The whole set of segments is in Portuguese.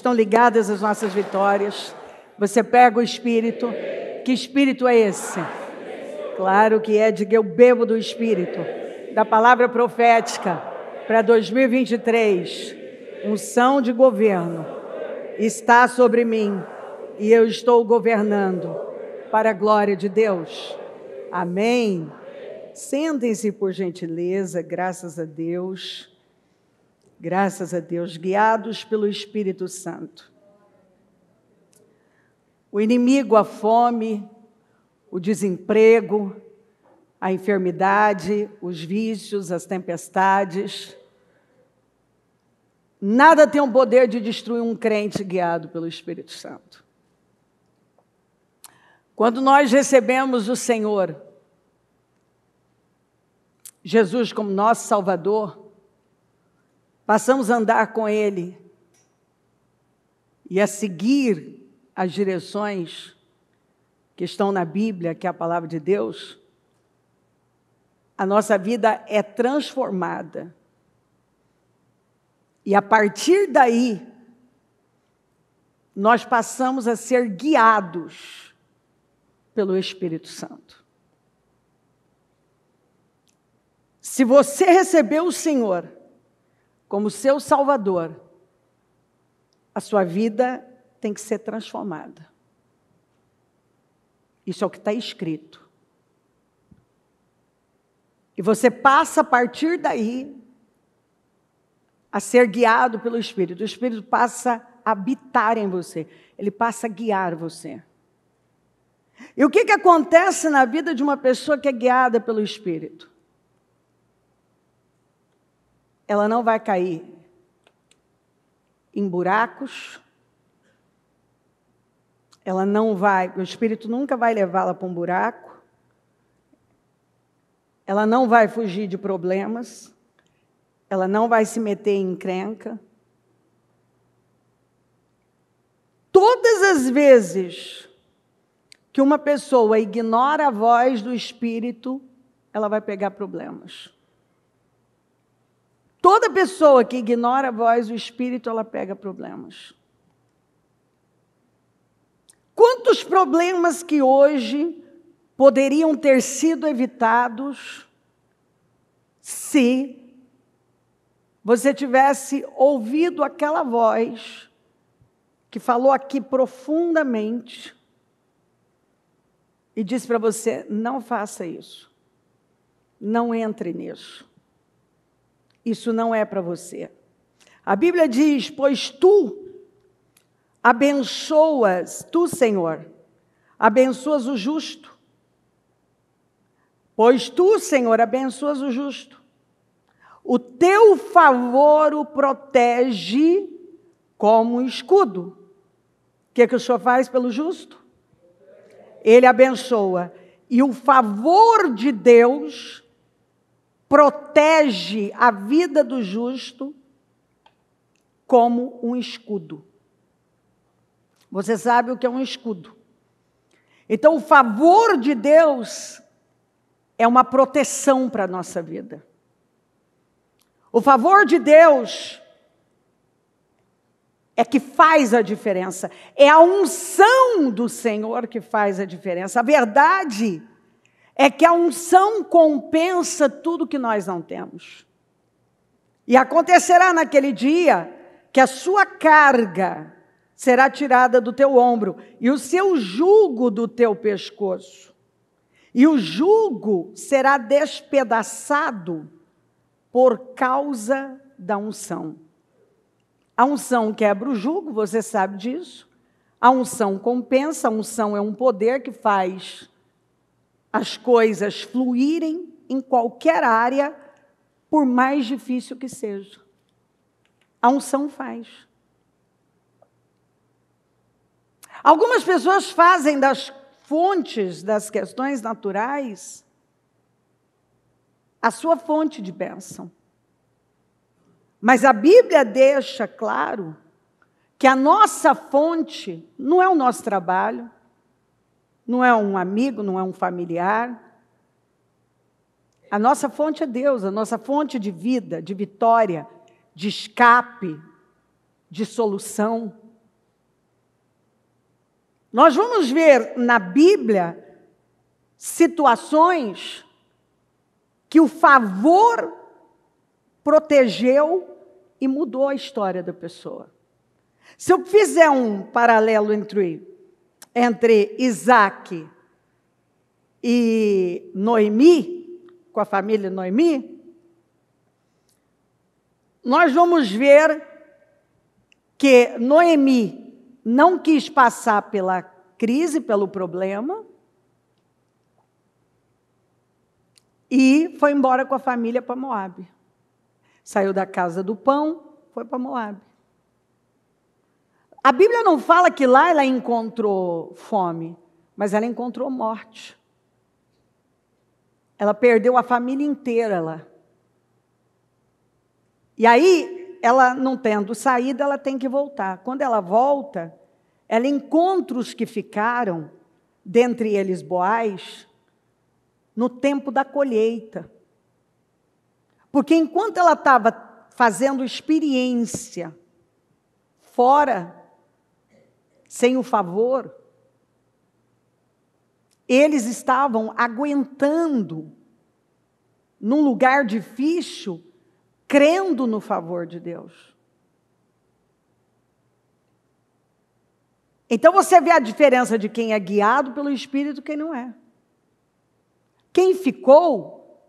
estão ligadas às nossas vitórias. Você pega o Espírito. Que Espírito é esse? Claro que é, diga eu bebo do Espírito, da palavra profética para 2023. Unção de governo está sobre mim e eu estou governando para a glória de Deus. Amém. Sentem-se por gentileza, graças a Deus. Graças a Deus, guiados pelo Espírito Santo. O inimigo, a fome, o desemprego, a enfermidade, os vícios, as tempestades, nada tem o poder de destruir um crente guiado pelo Espírito Santo. Quando nós recebemos o Senhor, Jesus como nosso Salvador, passamos a andar com Ele e a seguir as direções que estão na Bíblia, que é a palavra de Deus, a nossa vida é transformada. E a partir daí, nós passamos a ser guiados pelo Espírito Santo. Se você recebeu o Senhor como seu Salvador, a sua vida tem que ser transformada. Isso é o que está escrito. E você passa a partir daí a ser guiado pelo Espírito. O Espírito passa a habitar em você. Ele passa a guiar você. E o que acontece na vida de uma pessoa que é guiada pelo Espírito? Ela não vai cair em buracos. O Espírito nunca vai levá-la para um buraco. Ela não vai fugir de problemas. Ela não vai se meter em encrenca. Todas as vezes que uma pessoa ignora a voz do Espírito, ela vai pegar problemas. Toda pessoa que ignora a voz do Espírito, ela pega problemas. Quantos problemas que hoje poderiam ter sido evitados se você tivesse ouvido aquela voz que falou aqui profundamente e disse para você: não faça isso, não entre nisso. Isso não é para você. A Bíblia diz: pois tu abençoas, tu, Senhor, abençoas o justo. Pois tu, Senhor, abençoas o justo. O teu favor o protege como um escudo. O que o Senhor faz pelo justo? Ele abençoa. E o favor de Deus protege a vida do justo como um escudo. Você sabe o que é um escudo. Então, o favor de Deus é uma proteção para a nossa vida. O favor de Deus é que faz a diferença. É a unção do Senhor que faz a diferença. A verdade é que a unção compensa tudo que nós não temos. E acontecerá naquele dia que a sua carga será tirada do teu ombro e o seu jugo do teu pescoço. E o jugo será despedaçado por causa da unção. A unção quebra o jugo, você sabe disso. A unção compensa, a unção é um poder que faz as coisas fluírem em qualquer área, por mais difícil que seja. A unção faz. Algumas pessoas fazem das fontes das questões naturais a sua fonte de bênção. Mas a Bíblia deixa claro que a nossa fonte não é o nosso trabalho, não é um amigo, não é um familiar. A nossa fonte é Deus, a nossa fonte de vida, de vitória, de escape, de solução Nós vamos ver na Bíblia situações que o favor protegeu e mudou a história da pessoa. Se eu fizer um paralelo entre Isaac e Noemi, com a família Noemi, nós vamos ver que Noemi não quis passar pela crise, pelo problema, e foi embora com a família para Moabe. Saiu da casa do pão, foi para Moabe. A Bíblia não fala que lá ela encontrou fome, mas ela encontrou morte. Ela perdeu a família inteira lá. E aí, ela não tendo saída, ela tem que voltar. Quando ela volta, ela encontra os que ficaram, dentre eles Boaz, no tempo da colheita. Porque enquanto ela estava fazendo experiência fora, sem o favor, eles estavam aguentando num lugar difícil, crendo no favor de Deus. Então você vê a diferença de quem é guiado pelo Espírito e quem não é. Quem ficou,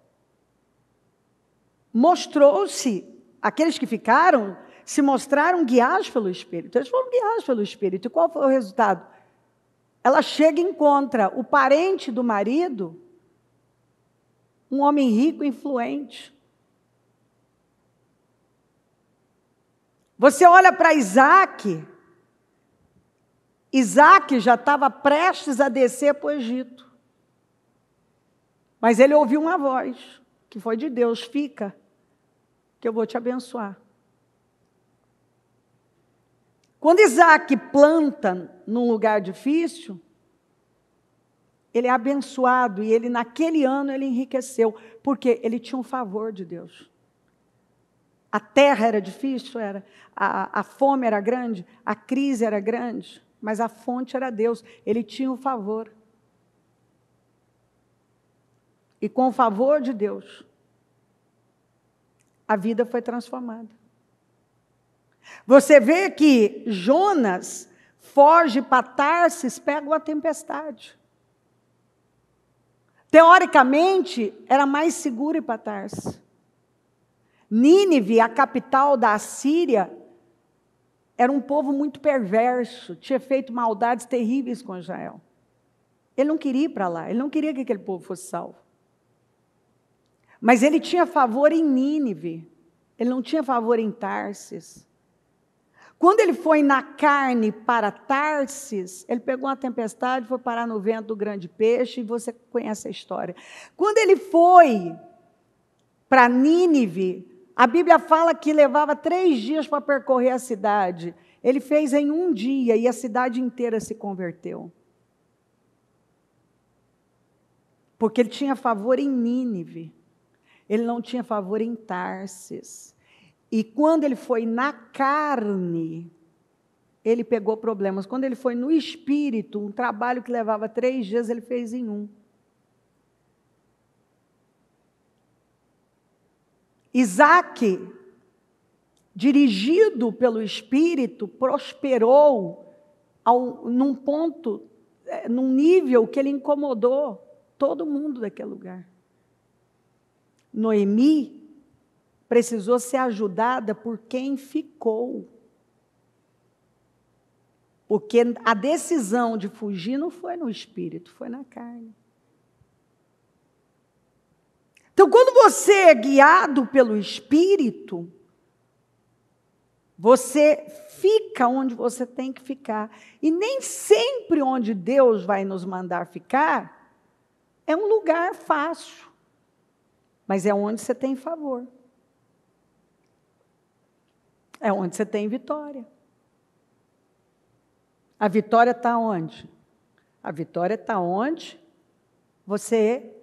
mostrou-se, aqueles que ficaram, se mostraram guiados pelo Espírito. Eles foram guiados pelo Espírito. E qual foi o resultado? Ela chega e encontra o parente do marido, um homem rico e influente. Você olha para Isaac, Isaac já estava prestes a descer para o Egito. Mas ele ouviu uma voz, que foi de Deus: fica, que eu vou te abençoar. Quando Isaac planta num lugar difícil, ele é abençoado, e ele naquele ano ele enriqueceu, porque ele tinha um favor de Deus. A terra era difícil, a fome era grande, a crise era grande, mas a fonte era Deus, ele tinha um favor. E com o favor de Deus, a vida foi transformada. Você vê que Jonas foge para Tarsis, pega uma tempestade. Teoricamente, era mais seguro ir para Tarsis. Nínive, a capital da Assíria, era um povo muito perverso, tinha feito maldades terríveis com Israel. Ele não queria ir para lá, ele não queria que aquele povo fosse salvo. Mas ele tinha favor em Nínive, ele não tinha favor em Tarsis. Quando ele foi na carne para Tarsis, ele pegou uma tempestade, foi parar no vento do grande peixe, e você conhece a história. Quando ele foi para Nínive, a Bíblia fala que levava 3 dias para percorrer a cidade. Ele fez em 1 dia e a cidade inteira se converteu. Porque ele tinha favor em Nínive. Ele não tinha favor em Tarsis. E quando ele foi na carne, ele pegou problemas. Quando ele foi no espírito, um trabalho que levava 3 dias, ele fez em 1. Isaac, dirigido pelo Espírito, prosperou num ponto, num nível que ele incomodou todo mundo daquele lugar. Noemi precisou ser ajudada por quem ficou. Porque a decisão de fugir não foi no espírito, foi na carne. Então, quando você é guiado pelo Espírito, você fica onde você tem que ficar. E nem sempre onde Deus vai nos mandar ficar é um lugar fácil, mas é onde você tem favor. É onde você tem vitória. A vitória está onde? A vitória está onde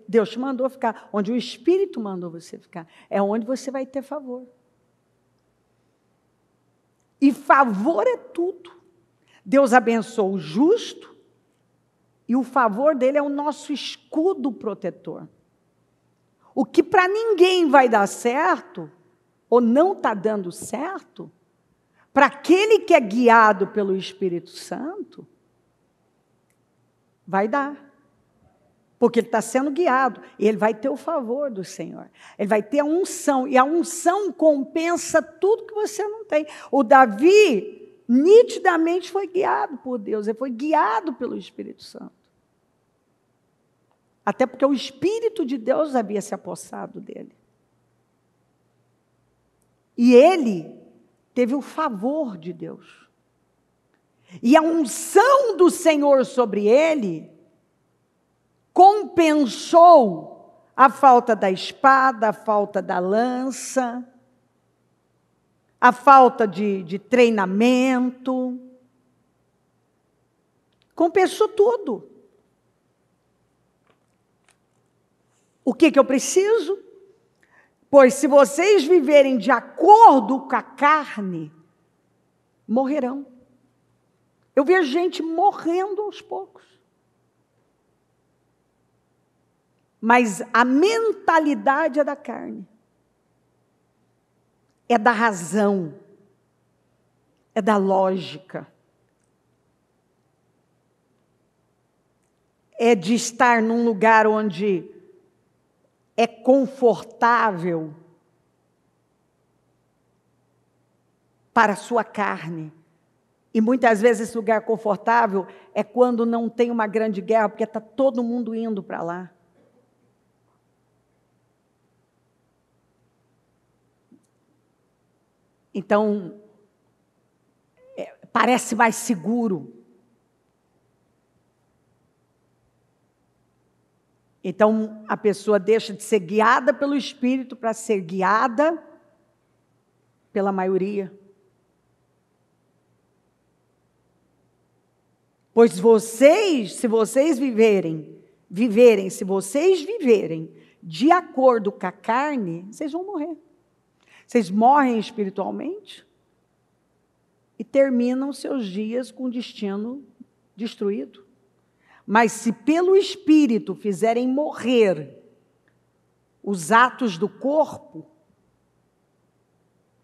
Deus te mandou ficar, onde o Espírito mandou você ficar. É onde você vai ter favor. E favor é tudo. Deus abençoa o justo E o favor dele é o nosso escudo protetor. O que para ninguém vai dar certo, ou não está dando certo, para aquele que é guiado pelo Espírito Santo, vai dar. Porque ele está sendo guiado. E ele vai ter o favor do Senhor. Ele vai ter a unção. E a unção compensa tudo que você não tem. O Davi, nitidamente, foi guiado por Deus. Ele foi guiado pelo Espírito Santo. Até porque o Espírito de Deus havia se apossado dele. E ele teve o favor de Deus. E a unção do Senhor sobre ele compensou a falta da espada, a falta da lança, a falta de treinamento. Compensou tudo. O que eu preciso? Pois se vocês viverem de acordo com a carne, morrerão. Eu vejo gente morrendo aos poucos. Mas a mentalidade é da carne. É da razão. É da lógica. É de estar num lugar onde é confortável para a sua carne. E muitas vezes esse lugar confortável é quando não tem uma grande guerra, porque está todo mundo indo para lá. Então, parece mais seguro. Então, a pessoa deixa de ser guiada pelo Espírito para ser guiada pela maioria. Pois se vocês viverem de acordo com a carne, vocês vão morrer. Vocês morrem espiritualmente e terminam seus dias com o destino destruído. Mas se pelo Espírito fizerem morrer os atos do corpo,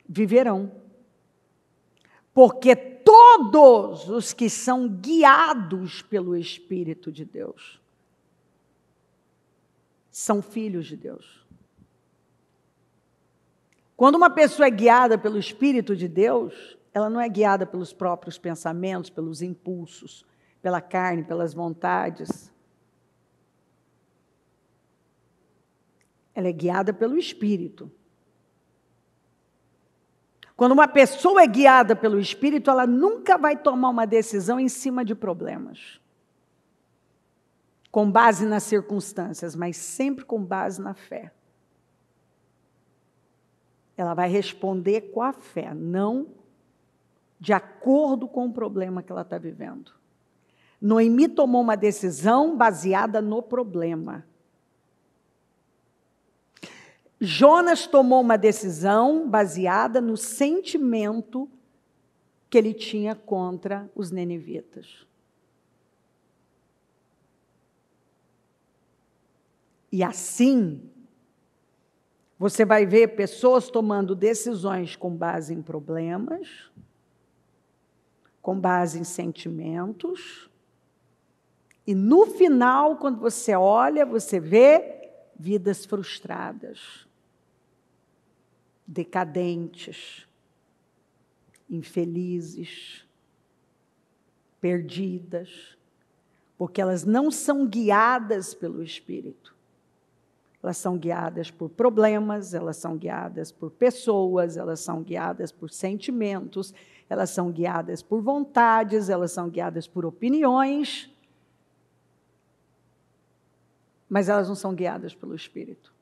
viverão. Porque todos os que são guiados pelo Espírito de Deus são filhos de Deus. Quando uma pessoa é guiada pelo Espírito de Deus, ela não é guiada pelos próprios pensamentos, pelos impulsos, pela carne, pelas vontades. Ela é guiada pelo Espírito. Quando uma pessoa é guiada pelo Espírito, ela nunca vai tomar uma decisão em cima de problemas, com base nas circunstâncias, mas sempre com base na fé. Ela vai responder com a fé, não de acordo com o problema que ela está vivendo. Noemi tomou uma decisão baseada no problema. Jonas tomou uma decisão baseada no sentimento que ele tinha contra os ninivitas. E assim, você vai ver pessoas tomando decisões com base em problemas, com base em sentimentos, e no final, quando você olha, você vê vidas frustradas, decadentes, infelizes, perdidas, porque elas não são guiadas pelo Espírito. Elas são guiadas por problemas, elas são guiadas por pessoas, elas são guiadas por sentimentos, elas são guiadas por vontades, elas são guiadas por opiniões, mas elas não são guiadas pelo Espírito.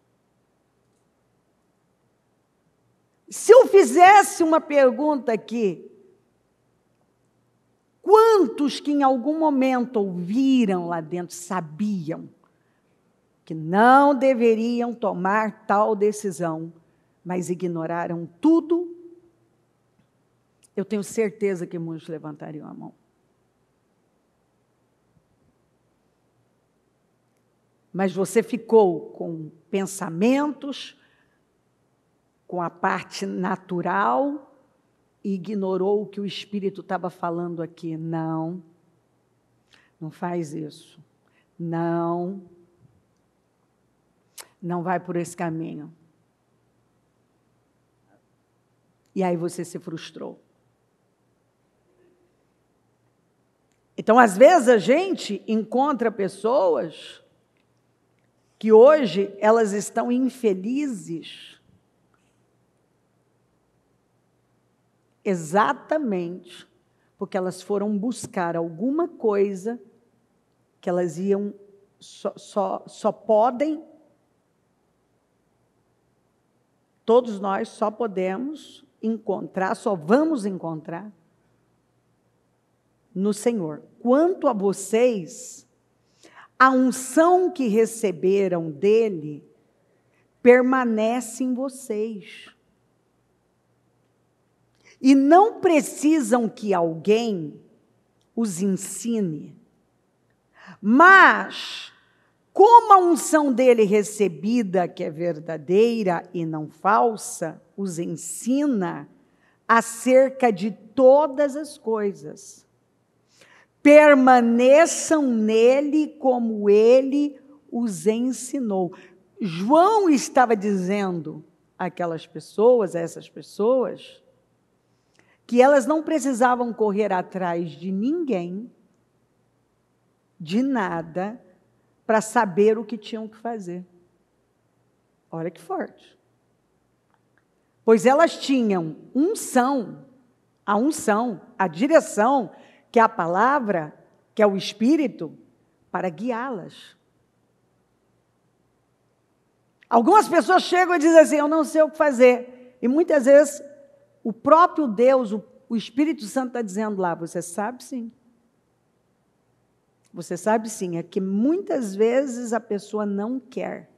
Se eu fizesse uma pergunta aqui, quantos que em algum momento ouviram lá dentro, sabiam que não deveriam tomar tal decisão, mas ignoraram tudo? Eu tenho certeza que muitos levantariam a mão. Mas você ficou com pensamentos, com a parte natural, e ignorou o que o Espírito estava falando aqui. Não, não faz isso. Não vai por esse caminho. E aí você se frustrou. Então, às vezes, a gente encontra pessoas que hoje elas estão infelizes exatamente porque elas foram buscar alguma coisa que elas iam, só podem, todos nós só podemos encontrar, só vamos encontrar no Senhor. Quanto a vocês, a unção que receberam dele permanece em vocês. E não precisam que alguém os ensine. Mas, como a unção dele recebida, que é verdadeira e não falsa, os ensina acerca de todas as coisas. Permaneçam nele como ele os ensinou. João estava dizendo àquelas pessoas, a essas pessoas, que elas não precisavam correr atrás de ninguém, de nada, para saber o que tinham que fazer. Olha que forte. Pois elas tinham a unção, a direção, que é a palavra, que é o Espírito, para guiá-las. Algumas pessoas chegam e dizem assim, eu não sei o que fazer. E muitas vezes o próprio Deus, o Espírito Santo está dizendo lá, você sabe sim. Você sabe sim, é que muitas vezes a pessoa não quer.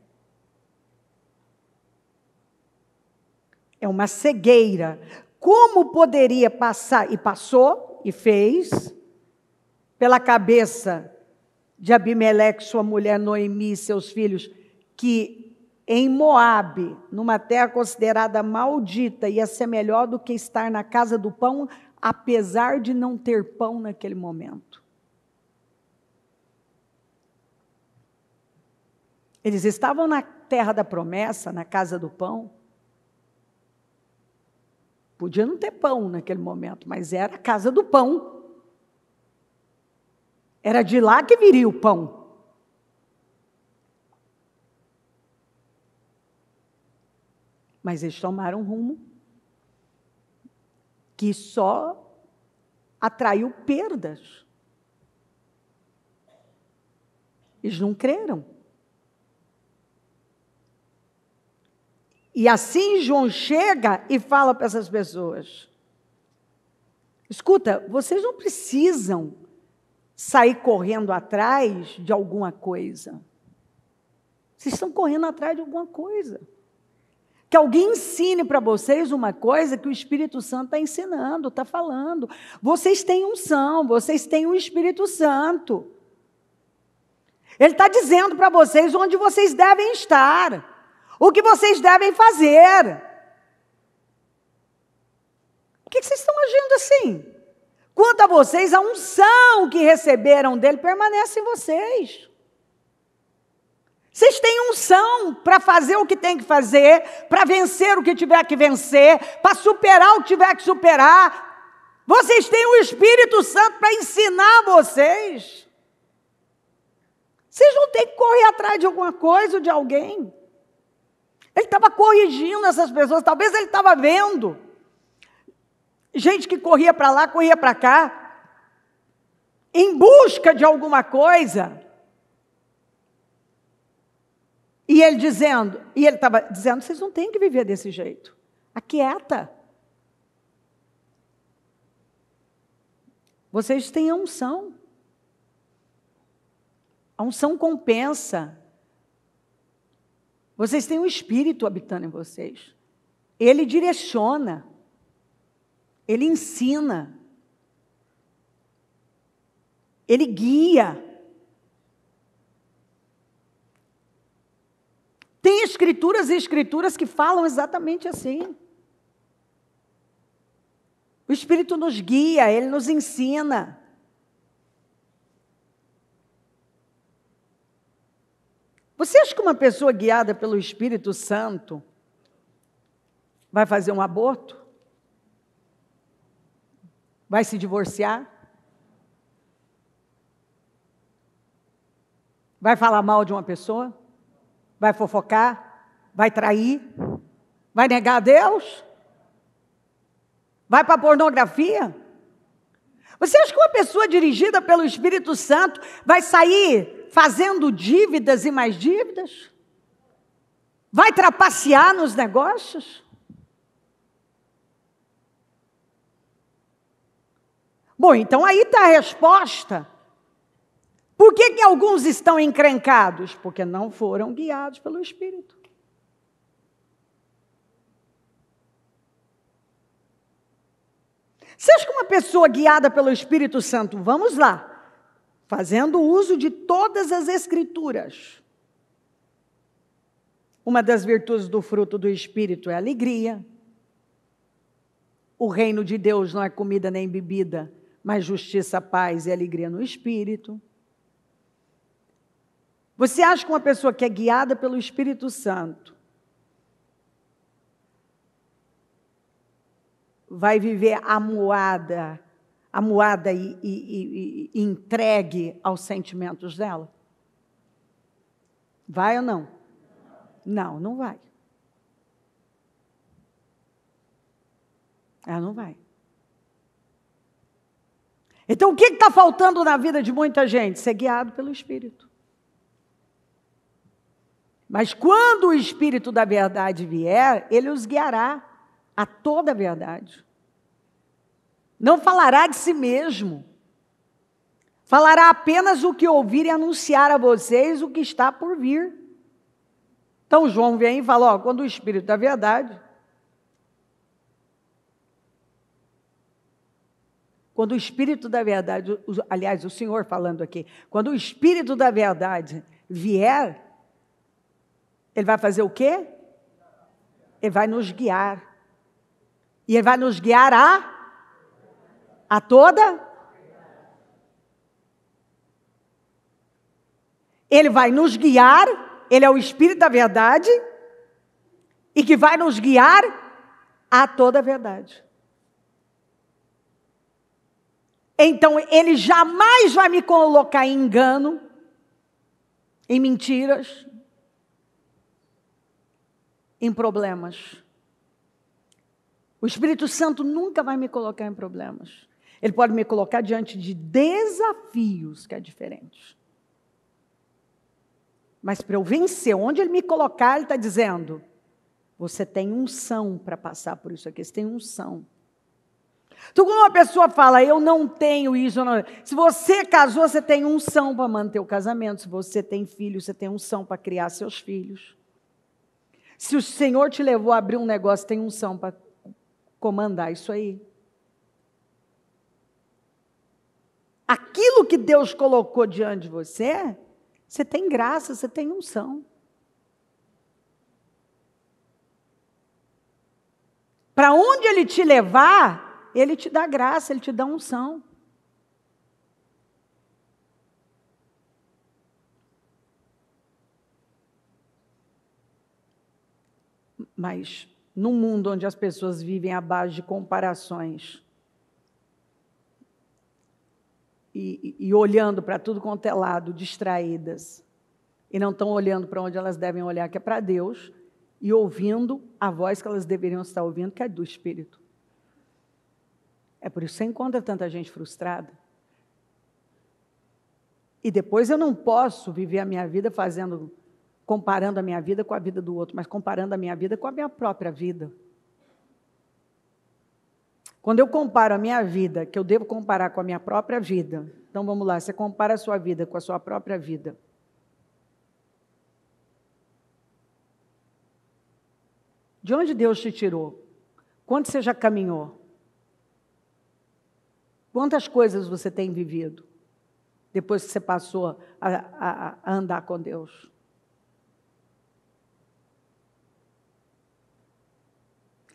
É uma cegueira. Como poderia passar? E passou, e fez, pela cabeça de Abimeleque, sua mulher Noemi e seus filhos, que em Moabe, numa terra considerada maldita, ia ser melhor do que estar na casa do pão, apesar de não ter pão naquele momento. Eles estavam na terra da promessa, na casa do pão. Podia não ter pão naquele momento, mas era a casa do pão. Era de lá que viria o pão. Mas eles tomaram um rumo que só atraiu perdas. Eles não creram. E assim João chega e fala para essas pessoas, escuta, vocês não precisam sair correndo atrás de alguma coisa. Vocês estão correndo atrás de alguma coisa. Que alguém ensine para vocês uma coisa que o Espírito Santo está ensinando, está falando. Vocês têm unção, vocês têm o Espírito Santo. Ele está dizendo para vocês onde vocês devem estar. O que vocês devem fazer? Por que vocês estão agindo assim? Quanto a vocês, a unção que receberam dele permanece em vocês. Vocês têm unção para fazer o que tem que fazer, para vencer o que tiver que vencer, para superar o que tiver que superar. Vocês têm o Espírito Santo para ensinar vocês. Vocês não têm que correr atrás de alguma coisa ou de alguém. Ele estava corrigindo essas pessoas, talvez ele estava vendo gente que corria para lá, corria para cá, em busca de alguma coisa. E ele estava dizendo, vocês não têm que viver desse jeito. Aquieta. Vocês têm a unção. A unção compensa. Vocês têm um Espírito habitando em vocês. Ele direciona. Ele ensina. Ele guia. escrituras e escrituras que falam exatamente assim. O Espírito nos guia, Ele nos ensina. Você acha que uma pessoa guiada pelo Espírito Santo vai fazer um aborto? Vai se divorciar? Vai falar mal de uma pessoa? Vai fofocar? Vai trair? Vai negar a Deus? Vai para a pornografia? Você acha que uma pessoa dirigida pelo Espírito Santo vai sair fazendo dívidas e mais dívidas? Vai trapacear nos negócios? Bom, então aí está a resposta. Por que alguns estão encrencados? Porque não foram guiados pelo Espírito. Você acha que uma pessoa guiada pelo Espírito Santo, vamos lá, fazendo uso de todas as Escrituras. Uma das virtudes do fruto do Espírito é a alegria. O reino de Deus não é comida nem bebida, mas justiça, paz e alegria no Espírito. Você acha que uma pessoa que é guiada pelo Espírito Santo vai viver amuada e entregue aos sentimentos dela? Vai ou não? Não, não vai. Ela não vai. Então, o que está faltando na vida de muita gente? Ser guiado pelo Espírito. Mas quando o Espírito da verdade vier, ele os guiará a toda a verdade. Não falará de si mesmo. Falará apenas o que ouvir e anunciar a vocês o que está por vir. Então João vem e fala, ó, quando o Espírito da verdade, aliás, o Senhor falando aqui, quando o Espírito da verdade vier, ele vai fazer o quê? Ele vai nos guiar. E ele vai nos guiar a toda? Ele vai nos guiar, ele é o Espírito da verdade, e que vai nos guiar a toda a verdade. Então, ele jamais vai me colocar em engano, em mentiras, em problemas. O Espírito Santo nunca vai me colocar em problemas. Ele pode me colocar diante de desafios, que é diferente. Mas para eu vencer, onde ele me colocar, ele está dizendo, você tem unção para passar por isso aqui, você tem unção. Então, quando uma pessoa fala, eu não tenho isso, não... se você casou, você tem unção para manter o casamento. Se você tem filho, você tem unção para criar seus filhos. Se o Senhor te levou a abrir um negócio, tem unção para comandar isso aí. Aquilo que Deus colocou diante de você, você tem graça, você tem unção. Para onde Ele te levar, Ele te dá graça, Ele te dá unção. Mas, num mundo onde as pessoas vivem à base de comparações, e olhando para tudo quanto é lado, distraídas, e não estão olhando para onde elas devem olhar, que é para Deus, e ouvindo a voz que elas deveriam estar ouvindo, que é do Espírito. É por isso que você encontra tanta gente frustrada. E depois eu não posso viver a minha vida comparando a minha vida com a vida do outro, mas comparando a minha vida com a minha própria vida. Quando eu comparo a minha vida, que eu devo comparar com a minha própria vida, então vamos lá, você compara a sua vida com a sua própria vida. De onde Deus te tirou? Quanto você já caminhou? Quantas coisas você tem vivido depois que você passou a andar com Deus?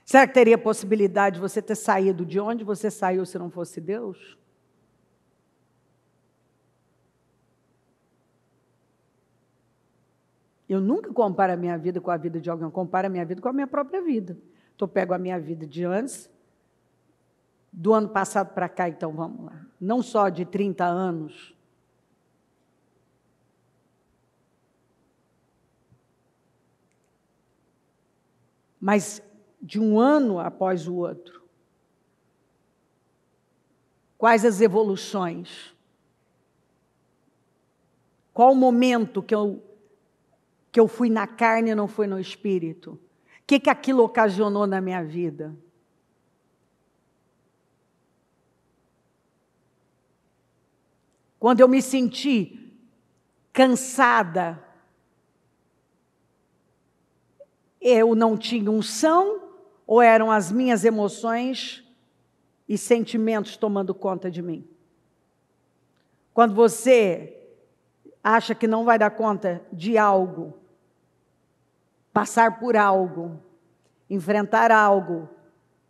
Será que teria possibilidade de você ter saído de onde você saiu se não fosse Deus? Eu nunca comparo a minha vida com a vida de alguém, eu comparo a minha vida com a minha própria vida. Então, eu pego a minha vida de antes, do ano passado para cá, então vamos lá. Não só de 30 anos. Mas de um ano após o outro. Quais as evoluções? Qual o momento que eu fui na carne e não fui no espírito? O que aquilo ocasionou na minha vida? Quando eu me senti cansada, eu não tinha unção, ou eram as minhas emoções e sentimentos tomando conta de mim? Quando você acha que não vai dar conta de algo, passar por algo, enfrentar algo,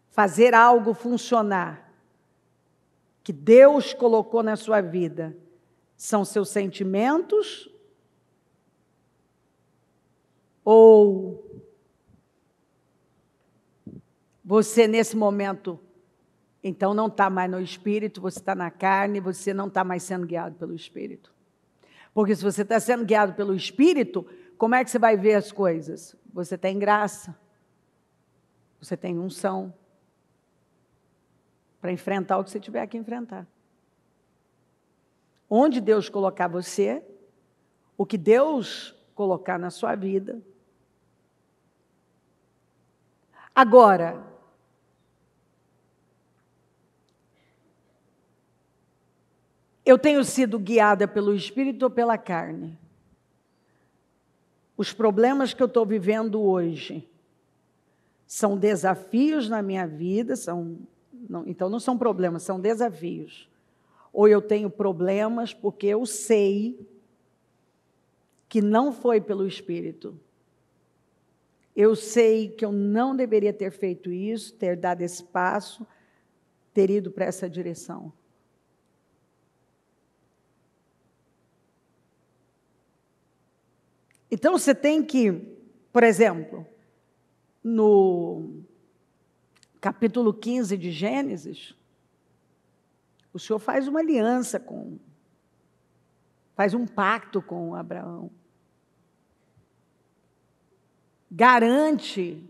fazer algo funcionar, que Deus colocou na sua vida, são seus sentimentos ou você nesse momento, então não está mais no Espírito, você está na carne, você não está mais sendo guiado pelo Espírito. Porque se você está sendo guiado pelo Espírito, como é que você vai ver as coisas? Você tem graça, você tem unção para enfrentar o que você tiver que enfrentar. Onde Deus colocar você, o que Deus colocar na sua vida. Agora, eu tenho sido guiada pelo Espírito ou pela carne? Os problemas que eu estou vivendo hoje são desafios na minha vida, então não são problemas, são desafios. Ou eu tenho problemas porque eu sei que não foi pelo Espírito. Eu sei que eu não deveria ter feito isso, ter dado esse passo, ter ido para essa direção. Então, você tem que, por exemplo, no capítulo 15 de Gênesis, o Senhor faz uma aliança faz um pacto com Abraão. Garante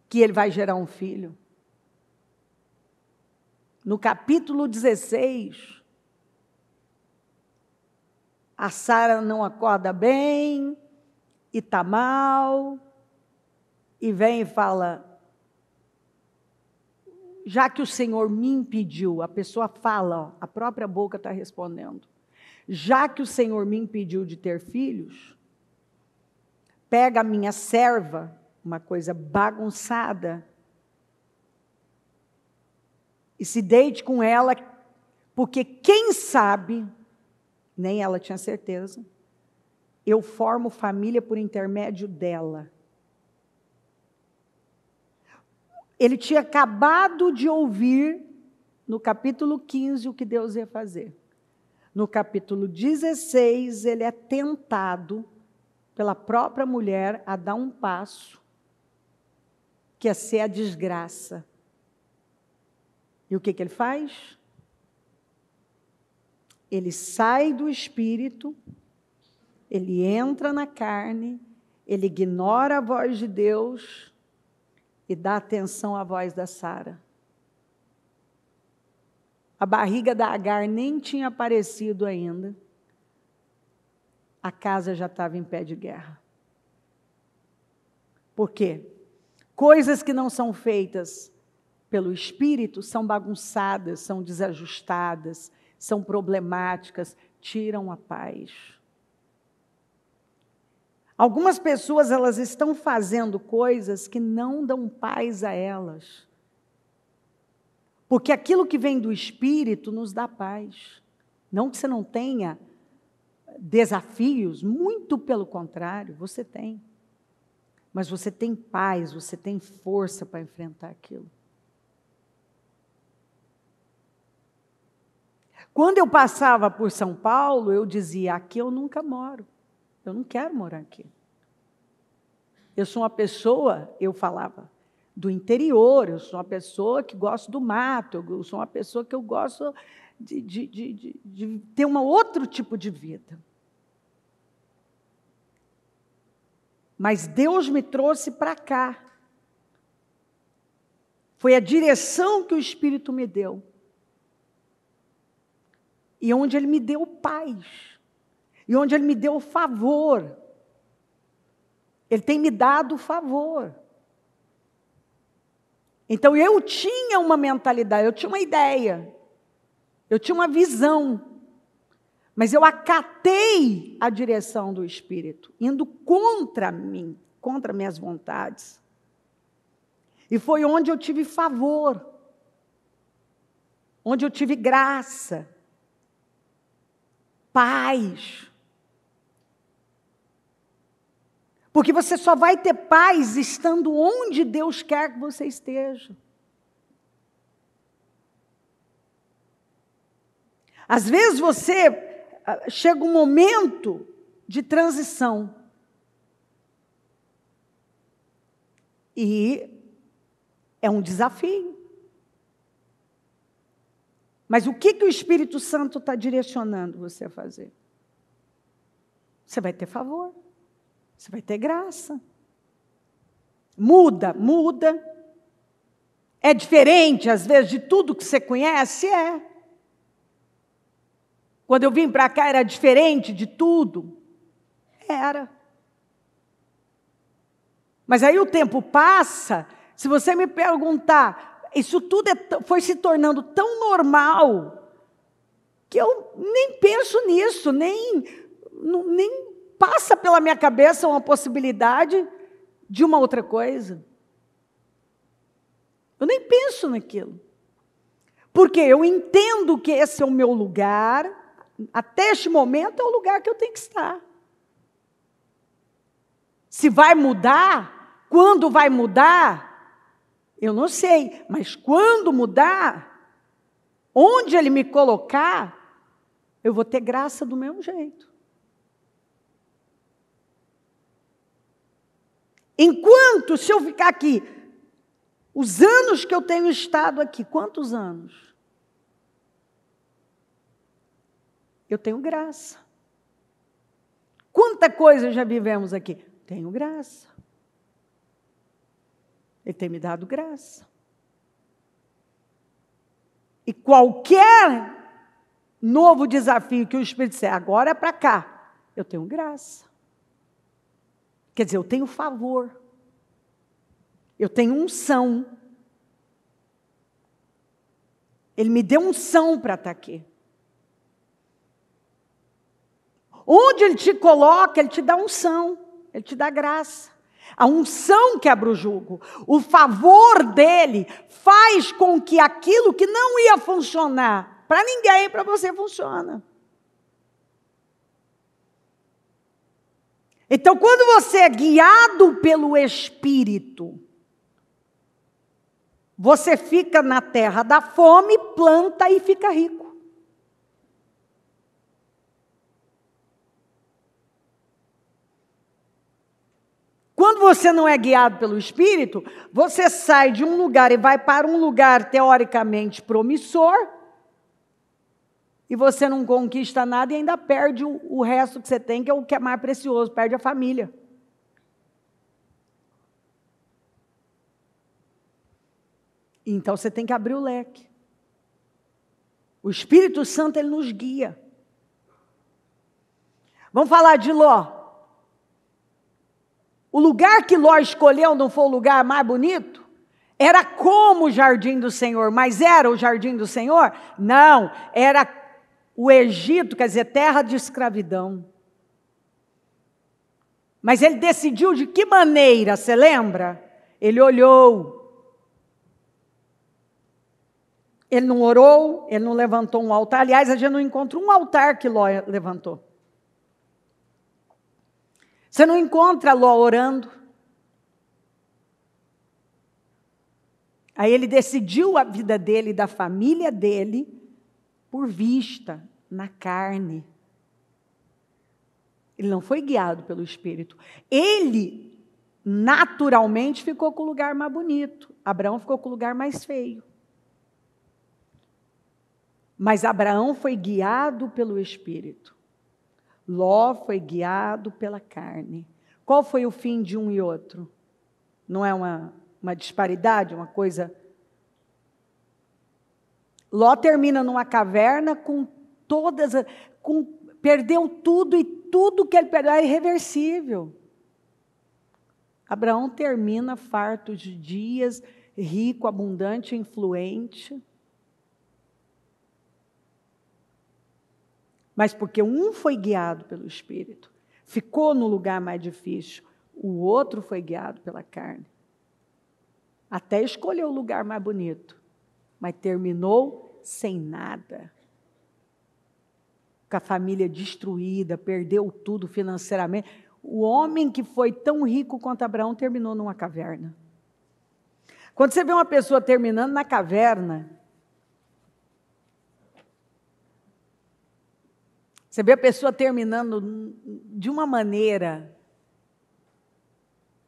que ele vai gerar um filho. No capítulo 16, a Sara não acorda bem, e está mal, e vem e fala, já que o Senhor me impediu, a pessoa fala, a própria boca está respondendo, já que o Senhor me impediu de ter filhos, pega a minha serva, uma coisa bagunçada, e se deite com ela, porque quem sabe, nem ela tinha certeza, eu formo família por intermédio dela. Ele tinha acabado de ouvir, no capítulo 15, o que Deus ia fazer. No capítulo 16, ele é tentado pela própria mulher a dar um passo, que é ser a desgraça. E o que ele faz? Ele sai do espírito, ele entra na carne, ele ignora a voz de Deus e dá atenção à voz da Sara. A barriga da Agar nem tinha aparecido ainda. A casa já estava em pé de guerra. Por quê? Coisas que não são feitas pelo Espírito são bagunçadas, são desajustadas, são problemáticas, tiram a paz. Algumas pessoas, elas estão fazendo coisas que não dão paz a elas. Porque aquilo que vem do Espírito nos dá paz. Não que você não tenha desafios, muito pelo contrário, você tem. Mas você tem paz, você tem força para enfrentar aquilo. Quando eu passava por São Paulo, eu dizia, aqui eu nunca moro. Eu não quero morar aqui. Eu sou uma pessoa, eu falava, do interior, eu sou uma pessoa que gosta do mato, eu sou uma pessoa que eu gosto de ter um outro tipo de vida. Mas Deus me trouxe para cá. Foi a direção que o Espírito me deu. E onde Ele me deu paz. E onde Ele me deu favor. Ele tem me dado favor. Então eu tinha uma mentalidade, eu tinha uma ideia. Eu tinha uma visão. Mas eu acatei a direção do Espírito, indo contra mim, contra minhas vontades. E foi onde eu tive favor, onde eu tive graça, paz. Porque você só vai ter paz estando onde Deus quer que você esteja. Às vezes chega um momento de transição. E é um desafio. Mas o que o Espírito Santo está direcionando você a fazer? Você vai ter favor. Você vai ter graça. Muda. É diferente, às vezes, de tudo que você conhece? É. Quando eu vim para cá, era diferente de tudo? Era. Mas aí o tempo passa, se você me perguntar, isso tudo foi se tornando tão normal, que eu nem penso nisso, nem passa pela minha cabeça uma possibilidade de uma outra coisa. Eu nem penso naquilo. Porque eu entendo que esse é o meu lugar. Até este momento é o lugar que eu tenho que estar. Se vai mudar, quando vai mudar, eu não sei. Mas quando mudar, onde Ele me colocar, eu vou ter graça do mesmo jeito. Enquanto, se eu ficar aqui, os anos que eu tenho estado aqui, quantos anos? Eu tenho graça. Quanta coisa já vivemos aqui? Tenho graça. Ele tem me dado graça. E qualquer novo desafio que o Espírito disser, agora é para cá, eu tenho graça. Quer dizer, eu tenho favor. Eu tenho unção. Ele me deu unção para estar aqui. Onde Ele te coloca, Ele te dá unção, Ele te dá graça. A unção quebra o jugo. O favor dEle faz com que aquilo que não ia funcionar para ninguém, para você funciona. Então, quando você é guiado pelo Espírito, você fica na terra da fome, planta e fica rico. Quando você não é guiado pelo Espírito, você sai de um lugar e vai para um lugar teoricamente promissor, e você não conquista nada e ainda perde o resto que você tem, que é o que é mais precioso, perde a família. Então você tem que abrir o leque. O Espírito Santo, ele nos guia. Vamos falar de Ló. O lugar que Ló escolheu não foi o lugar mais bonito? Era como o jardim do Senhor, mas era o jardim do Senhor? Não, era o Egito, quer dizer, terra de escravidão. Mas ele decidiu de que maneira, você lembra? Ele olhou. Ele não orou, ele não levantou um altar. Aliás, a gente não encontra um altar que Ló levantou. Você não encontra Ló orando. Aí ele decidiu a vida dele e da família dele por vista, na carne. Ele não foi guiado pelo Espírito. Ele, naturalmente, ficou com o lugar mais bonito. Abraão ficou com o lugar mais feio. Mas Abraão foi guiado pelo Espírito. Ló foi guiado pela carne. Qual foi o fim de um e outro? Não é uma disparidade, uma coisa... Ló termina numa caverna com todas... perdeu tudo e tudo que ele perdeu é irreversível. Abraão termina farto de dias, rico, abundante, influente. Mas porque um foi guiado pelo Espírito, ficou no lugar mais difícil, o outro foi guiado pela carne. Até escolheu o lugar mais bonito, mas terminou sem nada. Com a família destruída, perdeu tudo financeiramente. O homem que foi tão rico quanto Abraão terminou numa caverna. Quando você vê uma pessoa terminando na caverna, você vê a pessoa terminando de uma maneira,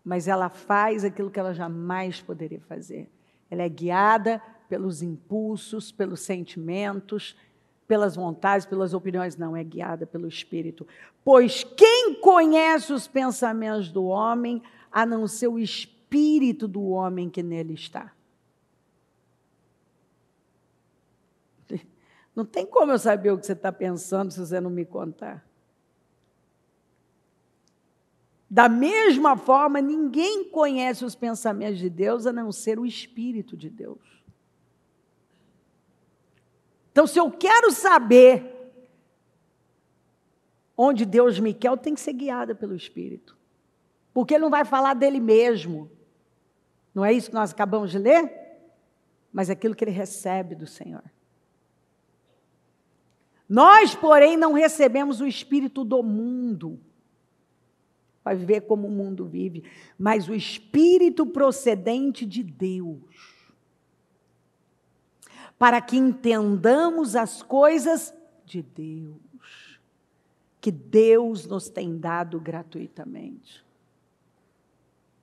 mas ela faz aquilo que ela jamais poderia fazer. Ela é guiada pelos impulsos, pelos sentimentos, pelas vontades, pelas opiniões. Não, é guiada pelo Espírito. Pois quem conhece os pensamentos do homem, a não ser o Espírito do homem que nele está? Não tem como eu saber o que você está pensando se você não me contar. Da mesma forma, ninguém conhece os pensamentos de Deus a não ser o Espírito de Deus. Então, se eu quero saber onde Deus me quer, eu tenho que ser guiada pelo Espírito. Porque Ele não vai falar dele mesmo. Não é isso que nós acabamos de ler? Mas é aquilo que Ele recebe do Senhor. Nós, porém, não recebemos o Espírito do mundo, para viver como o mundo vive, mas o Espírito procedente de Deus, para que entendamos as coisas de Deus, que Deus nos tem dado gratuitamente.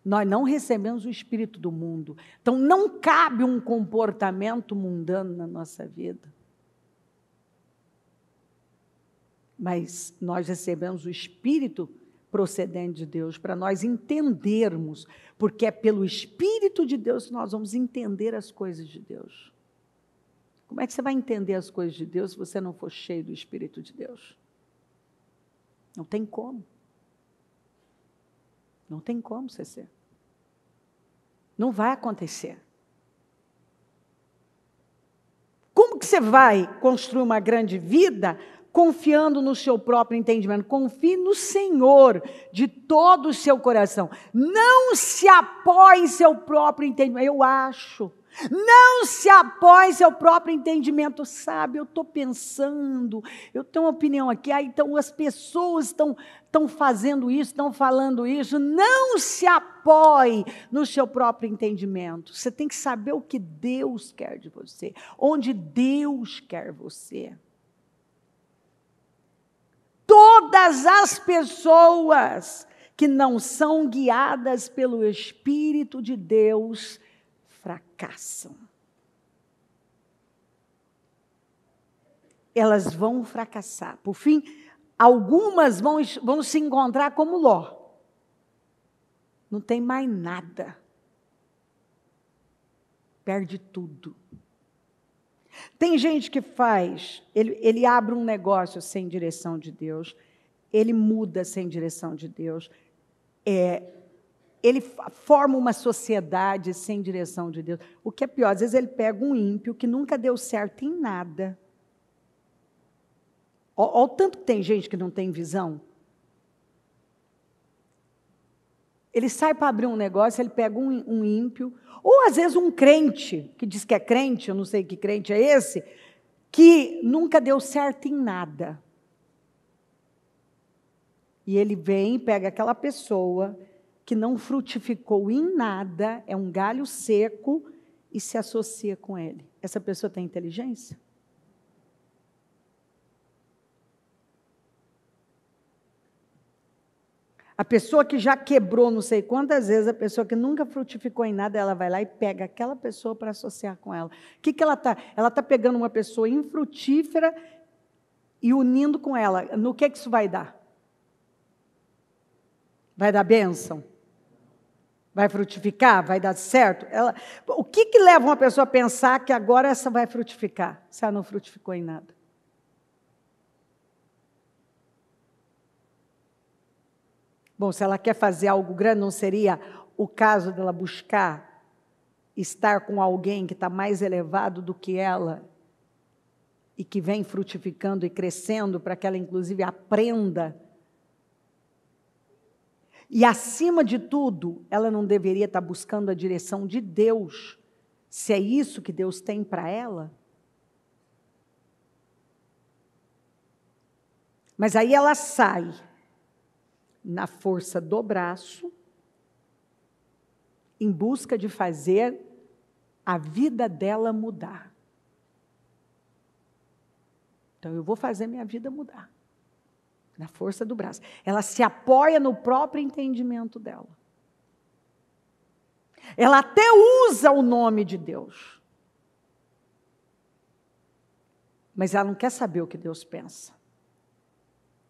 Nós não recebemos o Espírito do mundo, então não cabe um comportamento mundano na nossa vida. Mas nós recebemos o Espírito procedente de Deus, para nós entendermos, porque é pelo Espírito de Deus que nós vamos entender as coisas de Deus. Como é que você vai entender as coisas de Deus se você não for cheio do Espírito de Deus? Não tem como. Não tem como você ser. Não vai acontecer. Como que você vai construir uma grande vida confiando no seu próprio entendimento? Confie no Senhor de todo o seu coração. Não se apoie em seu próprio entendimento. Eu acho. Não se apoie em seu próprio entendimento. Sabe, eu estou pensando, eu tenho uma opinião aqui, então as pessoas estão fazendo isso, estão falando isso. Não se apoie no seu próprio entendimento. Você tem que saber o que Deus quer de você, onde Deus quer você. Todas as pessoas que não são guiadas pelo Espírito de Deus fracassam. Elas vão fracassar. Por fim, algumas vão se encontrar como Ló. Não tem mais nada. Perde tudo. Tem gente que faz, ele abre um negócio sem direção de Deus, ele muda sem direção de Deus, ele forma uma sociedade sem direção de Deus. O que é pior, às vezes ele pega um ímpio que nunca deu certo em nada. Olha o tanto que tem gente que não tem visão. Ele sai para abrir um negócio, ele pega um ímpio, ou às vezes um crente, que diz que é crente, eu não sei que crente é esse, que nunca deu certo em nada. E ele vem, pega aquela pessoa que não frutificou em nada, é um galho seco, e se associa com ele. Essa pessoa tem inteligência? A pessoa que já quebrou não sei quantas vezes, a pessoa que nunca frutificou em nada, ela vai lá e pega aquela pessoa para associar com ela. O que ela está? Ela está pegando uma pessoa infrutífera e unindo com ela. No que isso vai dar? Vai dar bênção? Vai frutificar? Vai dar certo? O que leva uma pessoa a pensar que agora essa vai frutificar, se ela não frutificou em nada? Bom, se ela quer fazer algo grande, não seria o caso dela buscar estar com alguém que está mais elevado do que ela e que vem frutificando e crescendo para que ela, inclusive, aprenda. E, acima de tudo, ela não deveria estar buscando a direção de Deus, se é isso que Deus tem para ela? Mas aí ela sai na força do braço, em busca de fazer a vida dela mudar. Então, eu vou fazer minha vida mudar. Na força do braço. Ela se apoia no próprio entendimento dela. Ela até usa o nome de Deus. Mas ela não quer saber o que Deus pensa.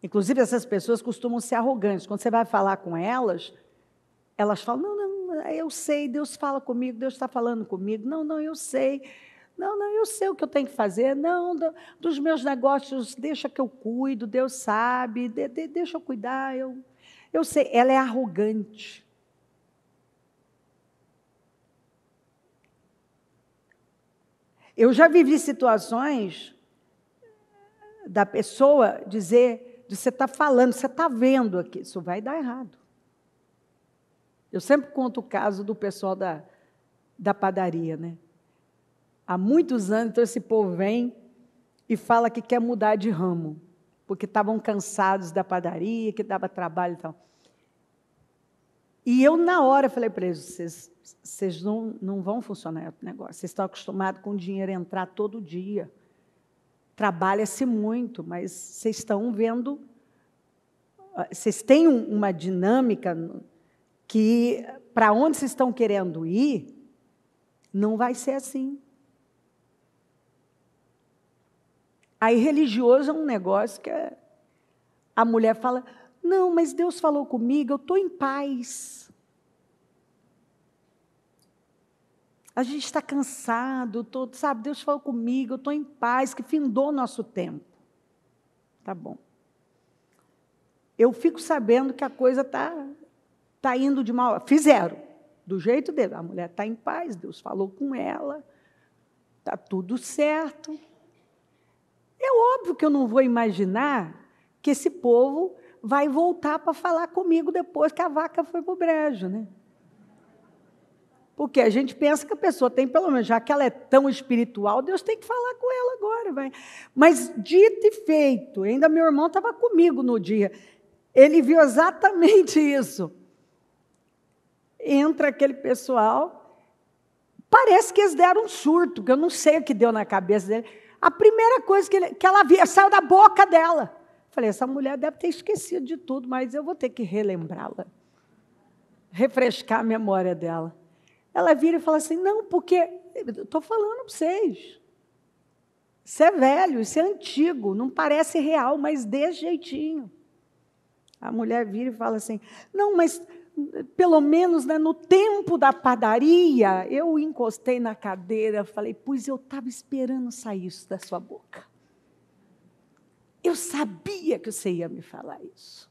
Inclusive, essas pessoas costumam ser arrogantes. Quando você vai falar com elas, elas falam, não, eu sei, Deus fala comigo, Deus está falando comigo. Não, eu sei. Não, eu sei o que eu tenho que fazer. Não, dos meus negócios, deixa que eu cuido, Deus sabe, deixa eu cuidar. Eu sei, ela é arrogante. Eu já vivi situações da pessoa dizer, você está falando, você está vendo aqui, isso vai dar errado. Eu sempre conto o caso do pessoal da padaria, né? Há muitos anos, então, esse povo vem e fala que quer mudar de ramo, porque estavam cansados da padaria, que dava trabalho e tal. E eu, na hora, falei para eles, vocês não vão funcionar o negócio, vocês estão acostumados com o dinheiro entrar todo dia. Trabalha-se muito, mas vocês estão vendo, vocês têm uma dinâmica que, para onde vocês estão querendo ir, não vai ser assim. Aí, religioso é um negócio que a mulher fala, não, mas Deus falou comigo, eu estou em paz. A gente está cansado, sabe, Deus falou comigo, eu estou em paz, que findou o nosso tempo. Tá bom. Eu fico sabendo que a coisa está indo de mal. Fizeram, do jeito dele. A mulher está em paz, Deus falou com ela, está tudo certo. É óbvio que eu não vou imaginar que esse povo vai voltar para falar comigo depois que a vaca foi para o brejo, né? Porque a gente pensa que a pessoa tem, pelo menos, já que ela é tão espiritual, Deus tem que falar com ela agora. Vai. Mas, dito e feito, ainda meu irmão estava comigo no dia, ele viu exatamente isso. Entra aquele pessoal, parece que eles deram um surto, que eu não sei o que deu na cabeça dele. A primeira coisa que ela via, saiu da boca dela. Falei, essa mulher deve ter esquecido de tudo, mas eu vou ter que relembrá-la, refrescar a memória dela. Ela vira e fala assim, não, porque, estou falando para vocês, isso é velho, isso é antigo, não parece real, mas desse jeitinho. A mulher vira e fala assim, não, mas pelo menos, né, no tempo da padaria, eu encostei na cadeira, falei, pois eu estava esperando sair isso da sua boca. Eu sabia que você ia me falar isso.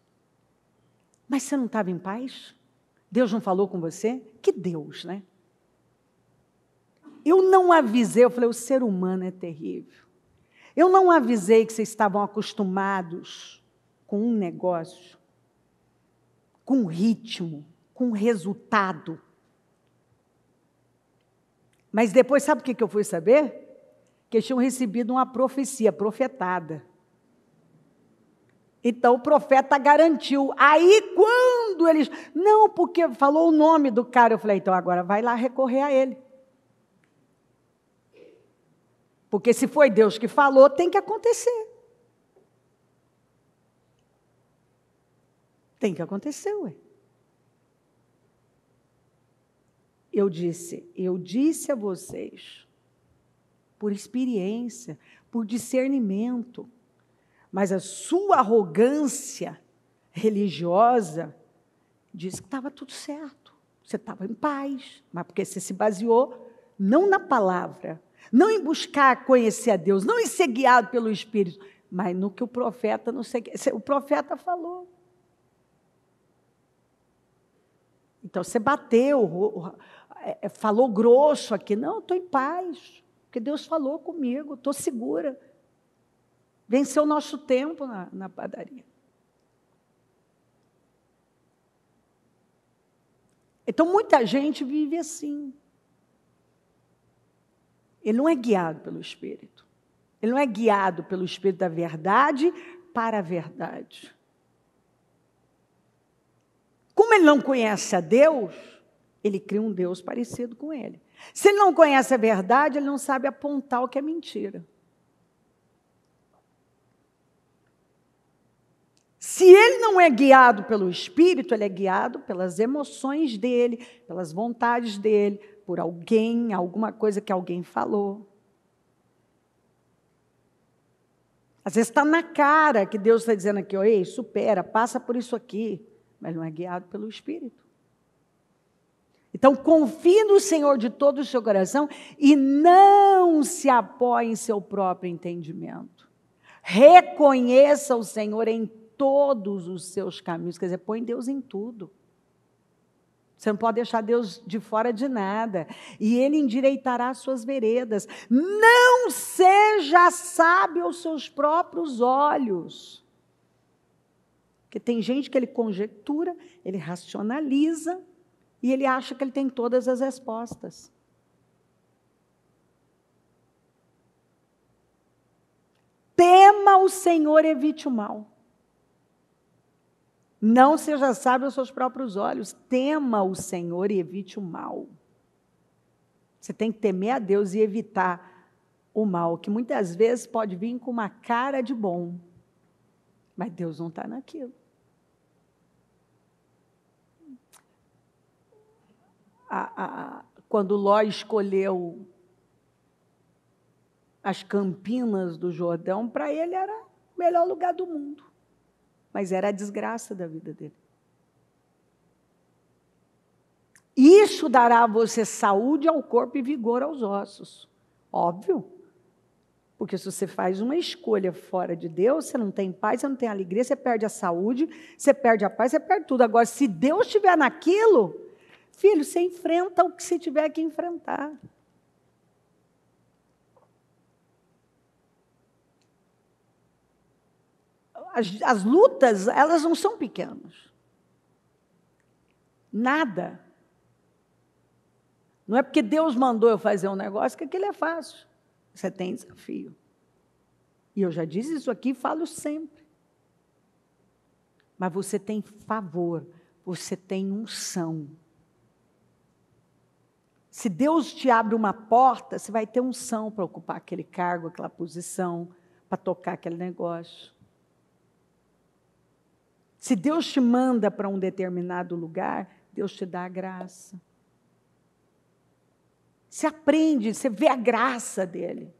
Mas você não estava em paz? Deus não falou com você? Que Deus, né? Eu não avisei, eu falei, o ser humano é terrível. Eu não avisei que vocês estavam acostumados com um negócio, com um ritmo, com um resultado. Mas depois, sabe o que eu fui saber? Que eles tinham recebido uma profecia, profetada. Então, o profeta garantiu. Aí, quando eles... Não, porque falou o nome do cara, eu falei, então agora vai lá recorrer a ele. Porque se foi Deus que falou, tem que acontecer. Tem que acontecer, ué. Eu disse a vocês, por experiência, por discernimento, mas a sua arrogância religiosa diz que estava tudo certo, você estava em paz, mas porque você se baseou não na palavra, não em buscar conhecer a Deus, não em ser guiado pelo Espírito, mas no que o profeta não sei, o profeta falou. Então você bateu, falou grosso aqui, não, estou em paz, porque Deus falou comigo, estou segura. Venceu o nosso tempo na padaria. Então, muita gente vive assim. Ele não é guiado pelo Espírito. Ele não é guiado pelo Espírito da verdade para a verdade. Como ele não conhece a Deus, ele cria um Deus parecido com ele. Se ele não conhece a verdade, ele não sabe apontar o que é mentira. Se ele não é guiado pelo Espírito, ele é guiado pelas emoções dele, pelas vontades dele, por alguém, alguma coisa que alguém falou. Às vezes está na cara que Deus está dizendo aqui, ei, supera, passa por isso aqui, mas não é guiado pelo Espírito. Então, confie no Senhor de todo o seu coração e não se apoie em seu próprio entendimento. Reconheça o Senhor em todos os seus caminhos, quer dizer, põe Deus em tudo. Você não pode deixar Deus de fora de nada. E Ele endireitará as suas veredas. Não seja sábio aos seus próprios olhos. Porque tem gente que ele conjectura, ele racionaliza, e ele acha que ele tem todas as respostas. Tema o Senhor e evite o mal. Não seja sábio aos seus próprios olhos. Tema o Senhor e evite o mal. Você tem que temer a Deus e evitar o mal, que muitas vezes pode vir com uma cara de bom. Mas Deus não está naquilo. Quando Ló escolheu as Campinas do Jordão, para ele era o melhor lugar do mundo. Mas era a desgraça da vida dele. Isso dará a você saúde ao corpo e vigor aos ossos. Óbvio. Porque se você faz uma escolha fora de Deus, você não tem paz, você não tem alegria, você perde a saúde, você perde a paz, você perde tudo. Agora, se Deus estiver naquilo, filho, você enfrenta o que você tiver que enfrentar. As lutas, elas não são pequenas. Nada. Não é porque Deus mandou eu fazer um negócio que aquilo é fácil. Você tem desafio. E eu já disse isso aqui e falo sempre. Mas você tem favor, você tem unção. Se Deus te abre uma porta, você vai ter unção para ocupar aquele cargo, aquela posição, para tocar aquele negócio. Se Deus te manda para um determinado lugar, Deus te dá a graça. Você aprende, você vê a graça dele.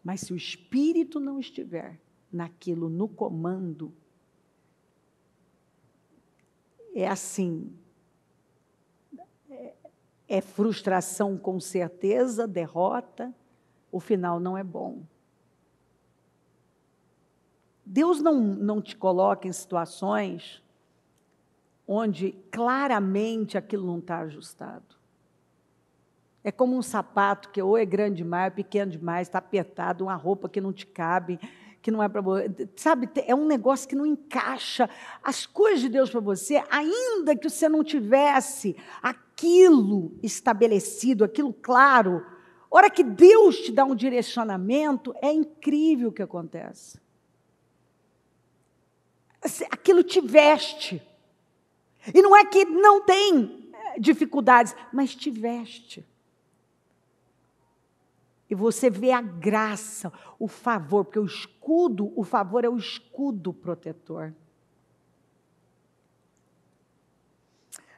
Mas se o Espírito não estiver naquilo, no comando, é assim, é frustração com certeza, derrota, o final não é bom. Deus não te coloca em situações onde claramente aquilo não está ajustado. É como um sapato que ou é grande demais, ou é pequeno demais, está apertado, uma roupa que não te cabe, que não é para você. Sabe, é um negócio que não encaixa. As coisas de Deus para você, ainda que você não tivesse aquilo estabelecido, aquilo claro, a hora que Deus te dá um direcionamento, é incrível o que acontece. Aquilo te veste. E não é que não tem dificuldades, mas te veste. E você vê a graça, o favor, porque o favor é o escudo protetor.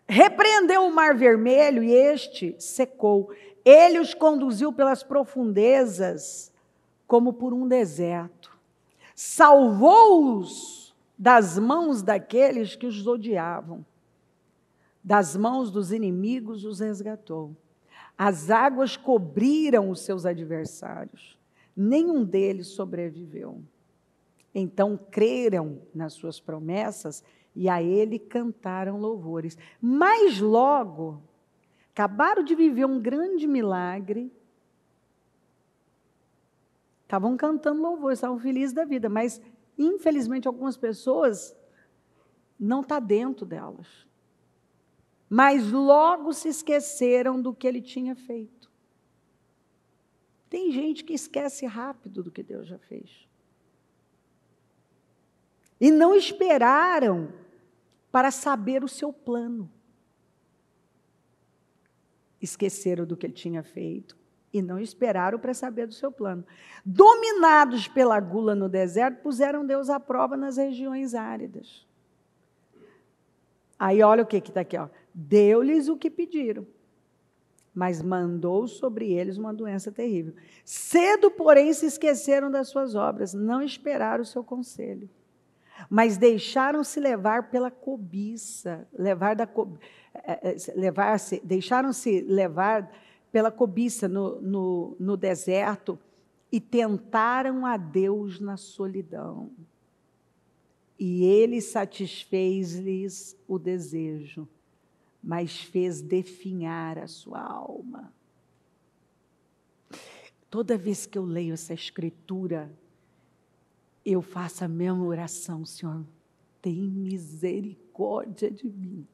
Repreendeu o mar vermelho e este secou. Ele os conduziu pelas profundezas, como por um deserto. Salvou-os das mãos daqueles que os odiavam. Das mãos dos inimigos os resgatou. As águas cobriram os seus adversários. Nenhum deles sobreviveu. Então creram nas suas promessas e a ele cantaram louvores. Mas logo, acabaram de viver um grande milagre. Estavam cantando louvores, estavam felizes da vida, mas infelizmente algumas pessoas não está dentro delas. Mas logo se esqueceram do que ele tinha feito. Tem gente que esquece rápido do que Deus já fez. E não esperaram para saber o seu plano. Esqueceram do que ele tinha feito e não esperaram para saber do seu plano. Dominados pela gula no deserto, puseram Deus à prova nas regiões áridas. Aí olha o que está aqui, ó. Deu-lhes o que pediram, mas mandou sobre eles uma doença terrível. Cedo, porém, se esqueceram das suas obras, não esperaram o seu conselho, mas deixaram-se levar pela cobiça, deixaram-se levar pela cobiça no deserto e tentaram a Deus na solidão. E ele satisfez-lhes o desejo, mas fez definhar a sua alma. Toda vez que eu leio essa escritura, eu faço a mesma oração: Senhor, tem misericórdia de mim.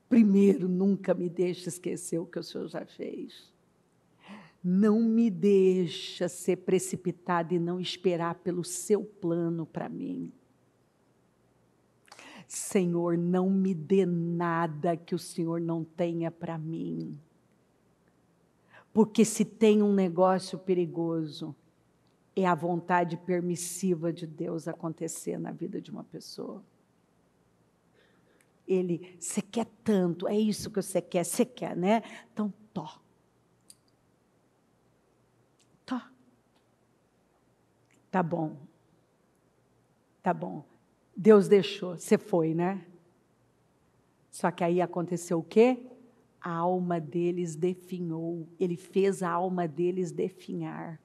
Primeiro, nunca me deixe esquecer o que o Senhor já fez. Não me deixa ser precipitado e não esperar pelo seu plano para mim. Senhor, não me dê nada que o Senhor não tenha para mim. Porque se tem um negócio perigoso, é a vontade permissiva de Deus acontecer na vida de uma pessoa. Você quer tanto, é isso que você quer, né? Então, Tá bom. Deus deixou, você foi, né? Só que aí aconteceu o quê? A alma deles definhou. Ele fez a alma deles definhar.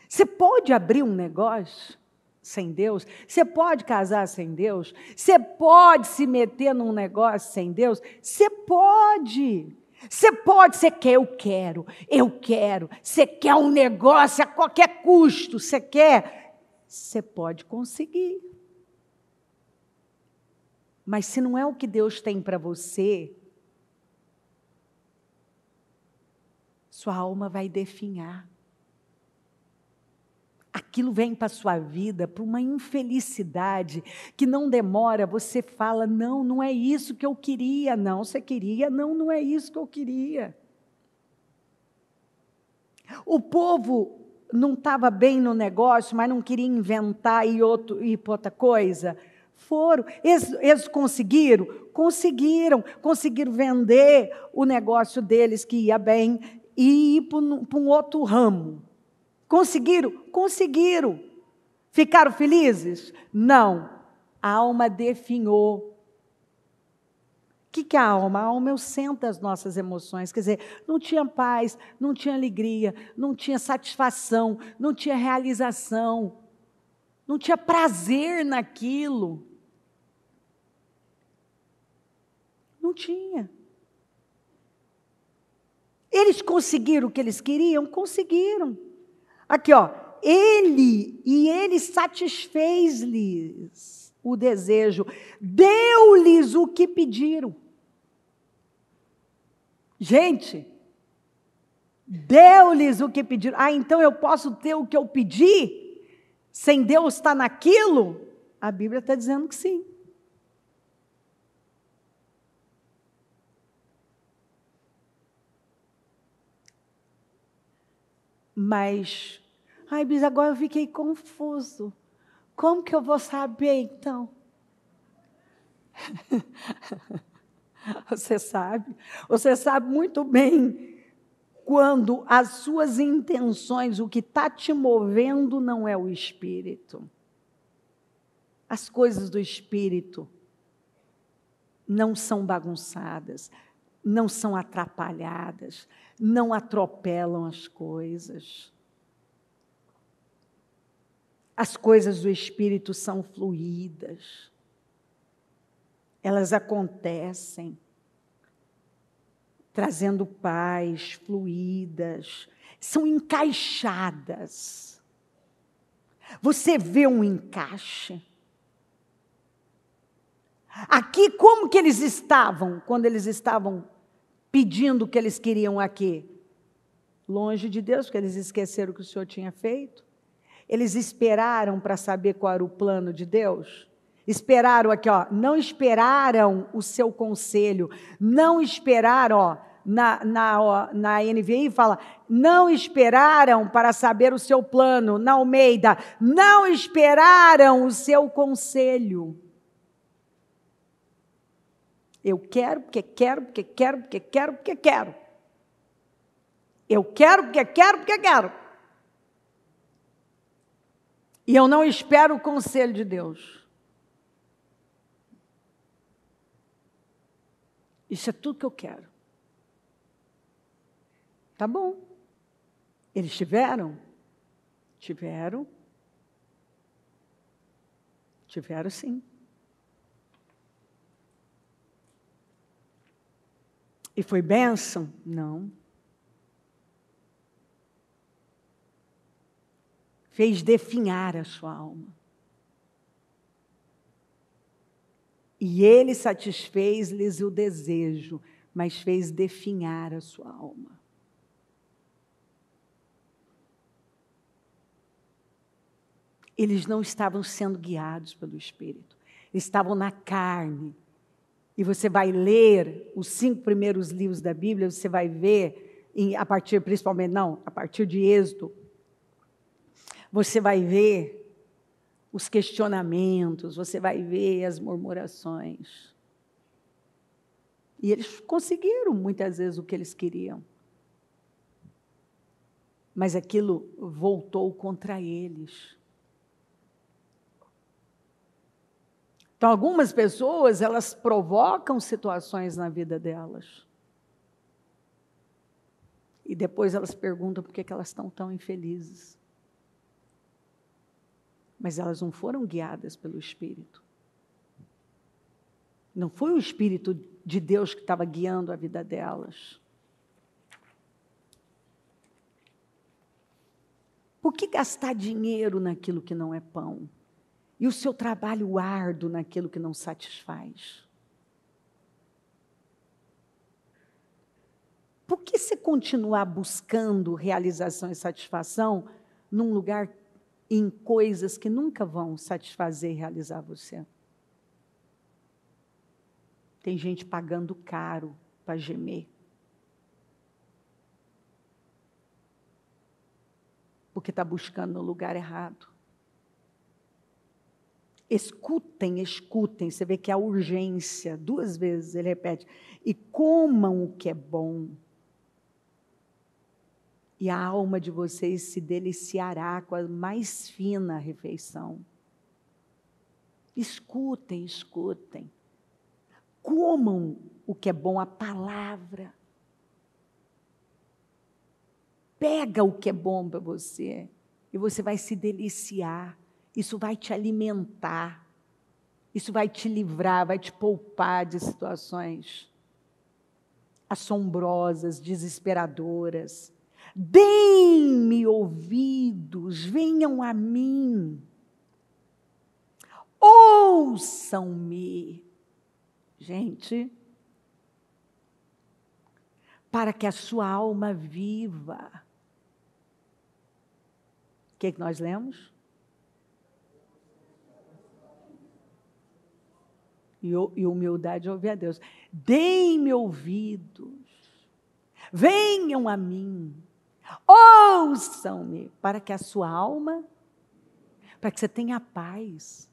Você pode abrir um negócio sem Deus? Você pode casar sem Deus? Você pode se meter num negócio sem Deus? Você pode. Você quer, eu quero. Você quer um negócio a qualquer custo, você pode conseguir. Mas se não é o que Deus tem para você, sua alma vai definhar. Aquilo vem para a sua vida, para uma infelicidade, que não demora, você fala, não é isso que eu queria, não, você queria, não é isso que eu queria. O povo não estava bem no negócio, mas não queria inventar e ir para outra coisa. Foram, eles conseguiram vender o negócio deles que ia bem e ir para um outro ramo. Conseguiram. Ficaram felizes? Não. A alma definhou. O que é a alma? A alma é o centro das nossas emoções. Quer dizer, não tinha paz, não tinha alegria, não tinha satisfação, não tinha realização, não tinha prazer naquilo. Não tinha. Eles conseguiram o que eles queriam? Conseguiram. Aqui, ó, ele satisfez-lhes o desejo, deu-lhes o que pediram. Gente, deu-lhes o que pediram. Então eu posso ter o que eu pedi, sem Deus estar naquilo? A Bíblia está dizendo que sim. Mas, ai, Bis, agora eu fiquei confuso. Como que eu vou saber, então? Você sabe muito bem quando as suas intenções, o que está te movendo não é o Espírito. As coisas do Espírito não são bagunçadas, não são atrapalhadas, não atropelam as coisas. As coisas do Espírito são fluídas. Elas acontecem, trazendo paz, fluídas, são encaixadas. Você vê um encaixe. Aqui, como que eles estavam, quando eles estavam pedindo o que eles queriam aqui? Longe de Deus, porque eles esqueceram o que o Senhor tinha feito. Eles esperaram para saber qual era o plano de Deus. Esperaram aqui, ó, não esperaram o seu conselho, não esperaram, ó, na NVI fala, não esperaram para saber o seu plano, na Almeida, não esperaram o seu conselho. Eu quero, porque quero, porque quero, porque quero, porque quero. Eu quero, porque quero, porque quero. E eu não espero o conselho de Deus. Isso é tudo que eu quero. Tá bom. Eles tiveram? Tiveram. Tiveram sim. E foi bênção? Não. Fez definhar a sua alma. E ele satisfez-lhes o desejo, mas fez definhar a sua alma. Eles não estavam sendo guiados pelo Espírito. Eles estavam na carne. E você vai ler os 5 primeiros livros da Bíblia, você vai ver, a partir de Êxodo, você vai ver os questionamentos, você vai ver as murmurações. E eles conseguiram, muitas vezes, o que eles queriam. Mas aquilo voltou contra eles. Então, algumas pessoas, elas provocam situações na vida delas. E depois elas perguntam por que elas estão tão infelizes. Mas elas não foram guiadas pelo Espírito. Não foi o Espírito de Deus que estava guiando a vida delas. Por que gastar dinheiro naquilo que não é pão? E o seu trabalho árduo naquilo que não satisfaz? Por que você continuar buscando realização e satisfação num lugar, em coisas que nunca vão satisfazer e realizar você? Tem gente pagando caro para gemer. Porque está buscando no lugar errado. Escutem, escutem. Você vê que a urgência, 2 vezes ele repete. E comam o que é bom. E a alma de vocês se deliciará com a mais fina refeição. Escutem, escutem. Comam o que é bom, a palavra. Pega o que é bom para você e você vai se deliciar. Isso vai te alimentar. Isso vai te livrar, vai te poupar de situações assombrosas, desesperadoras. Deem-me ouvidos, venham a mim. Ouçam-me. Gente, para que a sua alma viva. O que nós lemos? E humildade ouvir a Deus. Deem-me ouvidos, venham a mim, Ouçam-me, para que a sua alma, para que você tenha paz.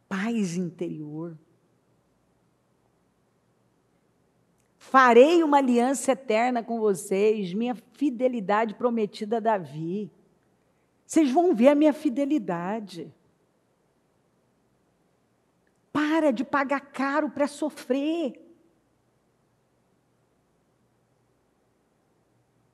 Paz interior. Farei uma aliança eterna com vocês, minha fidelidade prometida a Davi. Vocês vão ver a minha fidelidade. Para de pagar caro para sofrer.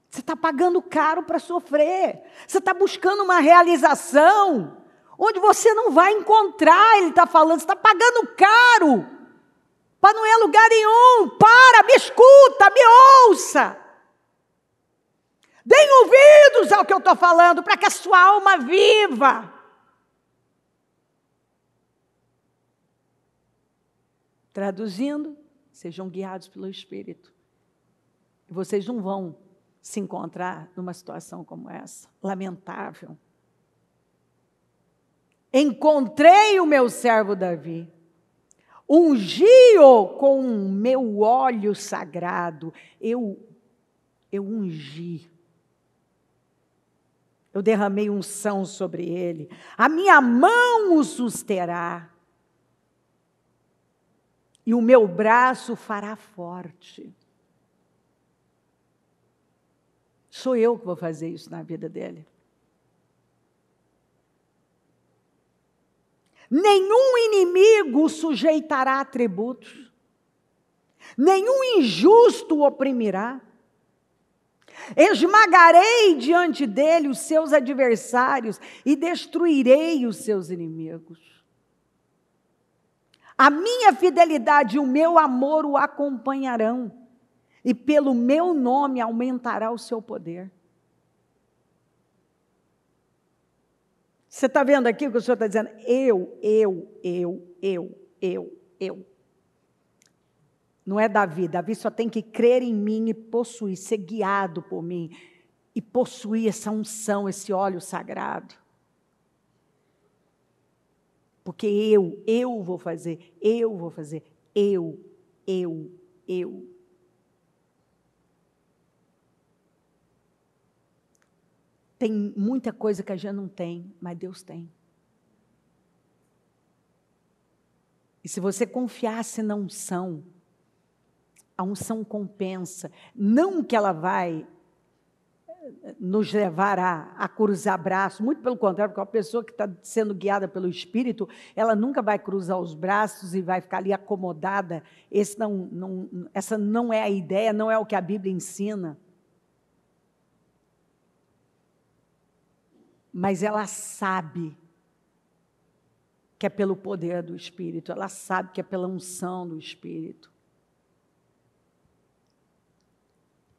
Você está pagando caro para sofrer. Você está buscando uma realização onde você não vai encontrar, ele está falando, você está pagando caro para não ir a lugar nenhum. Para, me escuta, me ouça. Deem ouvidos ao que eu estou falando, para que a sua alma viva. Traduzindo, sejam guiados pelo Espírito. Vocês não vão se encontrar numa situação como essa, lamentável. Encontrei o meu servo Davi, ungi-o com o meu óleo sagrado. Eu ungi. Eu derramei unção sobre ele. A minha mão o susterá. E o meu braço fará forte. Sou eu que vou fazer isso na vida dele. Nenhum inimigo o sujeitará a tributos. Nenhum injusto o oprimirá. Esmagarei diante dele os seus adversários e destruirei os seus inimigos. A minha fidelidade e o meu amor o acompanharão, e pelo meu nome aumentará o seu poder. Você está vendo aqui o que o Senhor está dizendo? Eu. Não é Davi. Davi só tem que crer em mim e possuir, ser guiado por mim e possuir essa unção, esse óleo sagrado. Porque eu vou fazer, eu. Tem muita coisa que a gente não tem, mas Deus tem. E se você confiasse na unção, a unção compensa. Não que ela vai nos levar a cruzar braços, muito pelo contrário, porque uma pessoa que está sendo guiada pelo Espírito, ela nunca vai cruzar os braços e vai ficar ali acomodada. Essa não é a ideia, não é o que a Bíblia ensina. Mas ela sabe que é pelo poder do Espírito, ela sabe que é pela unção do Espírito.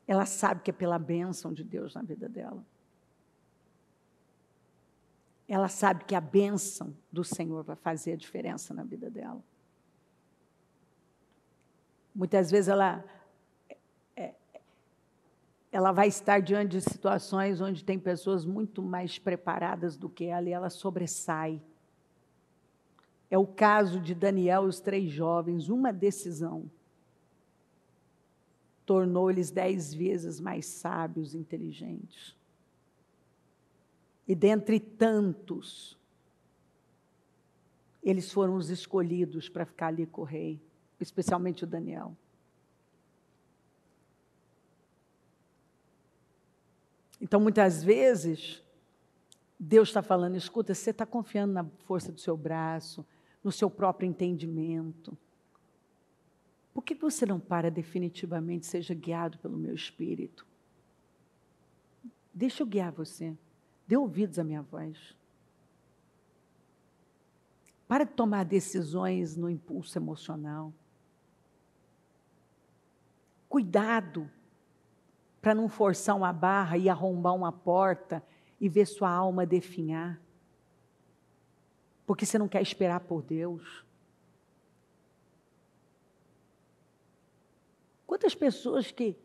Ela sabe que é pela bênção de Deus na vida dela. Ela sabe que a bênção do Senhor vai fazer a diferença na vida dela. Muitas vezes ela vai estar diante de situações onde tem pessoas muito mais preparadas do que ela e ela sobressai. É o caso de Daniel e os 3 jovens. Uma decisão tornou-lhes 10 vezes mais sábios e inteligentes. E dentre tantos, eles foram os escolhidos para ficar ali com o rei, especialmente o Daniel. Então, muitas vezes, Deus está falando, escuta, você está confiando na força do seu braço, no seu próprio entendimento. Por que você não para definitivamente, seja guiado pelo meu Espírito? Deixa eu guiar você. Dê ouvidos à minha voz. Para de tomar decisões no impulso emocional. Cuidado para não forçar uma barra e arrombar uma porta e ver sua alma definhar. Porque você não quer esperar por Deus. Quantas pessoas que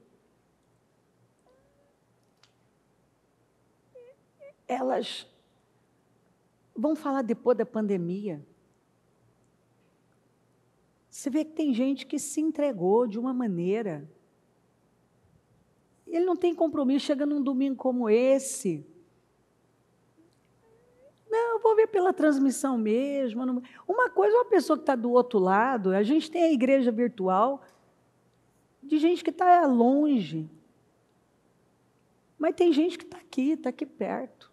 elas vão falar depois da pandemia. Você vê que tem gente que se entregou de uma maneira ele não tem compromisso, chega num domingo como esse. Não, eu vou ver pela transmissão mesmo. Uma coisa é uma pessoa que está do outro lado, a gente tem a igreja virtual de gente que está longe. Mas tem gente que está aqui perto.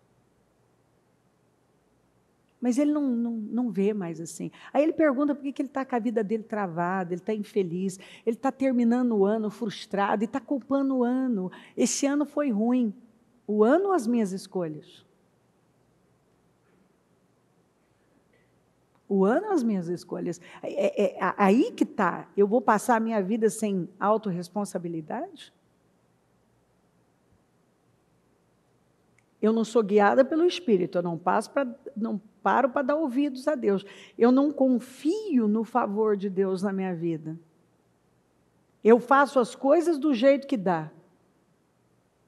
Mas ele não vê mais assim. Aí ele pergunta por que ele está com a vida dele travada, ele está infeliz, ele está terminando o ano frustrado e está culpando o ano. Esse ano foi ruim. O ano ou as minhas escolhas? O ano ou as minhas escolhas? Aí que está. Eu vou passar a minha vida sem autorresponsabilidade? Eu não sou guiada pelo Espírito, eu não paro para dar ouvidos a Deus. Eu não confio no favor de Deus na minha vida. Eu faço as coisas do jeito que dá.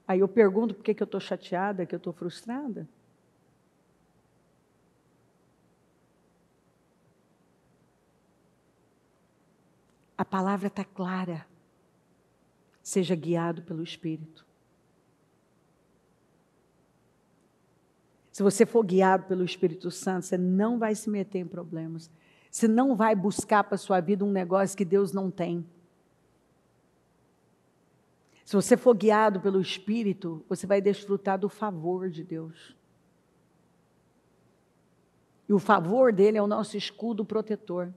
Aí eu pergunto por que eu estou chateada, que eu estou frustrada. A palavra está clara. Seja guiado pelo Espírito. Se você for guiado pelo Espírito Santo, você não vai se meter em problemas. Você não vai buscar para a sua vida um negócio que Deus não tem. Se você for guiado pelo Espírito, você vai desfrutar do favor de Deus. E o favor dele é o nosso escudo protetor.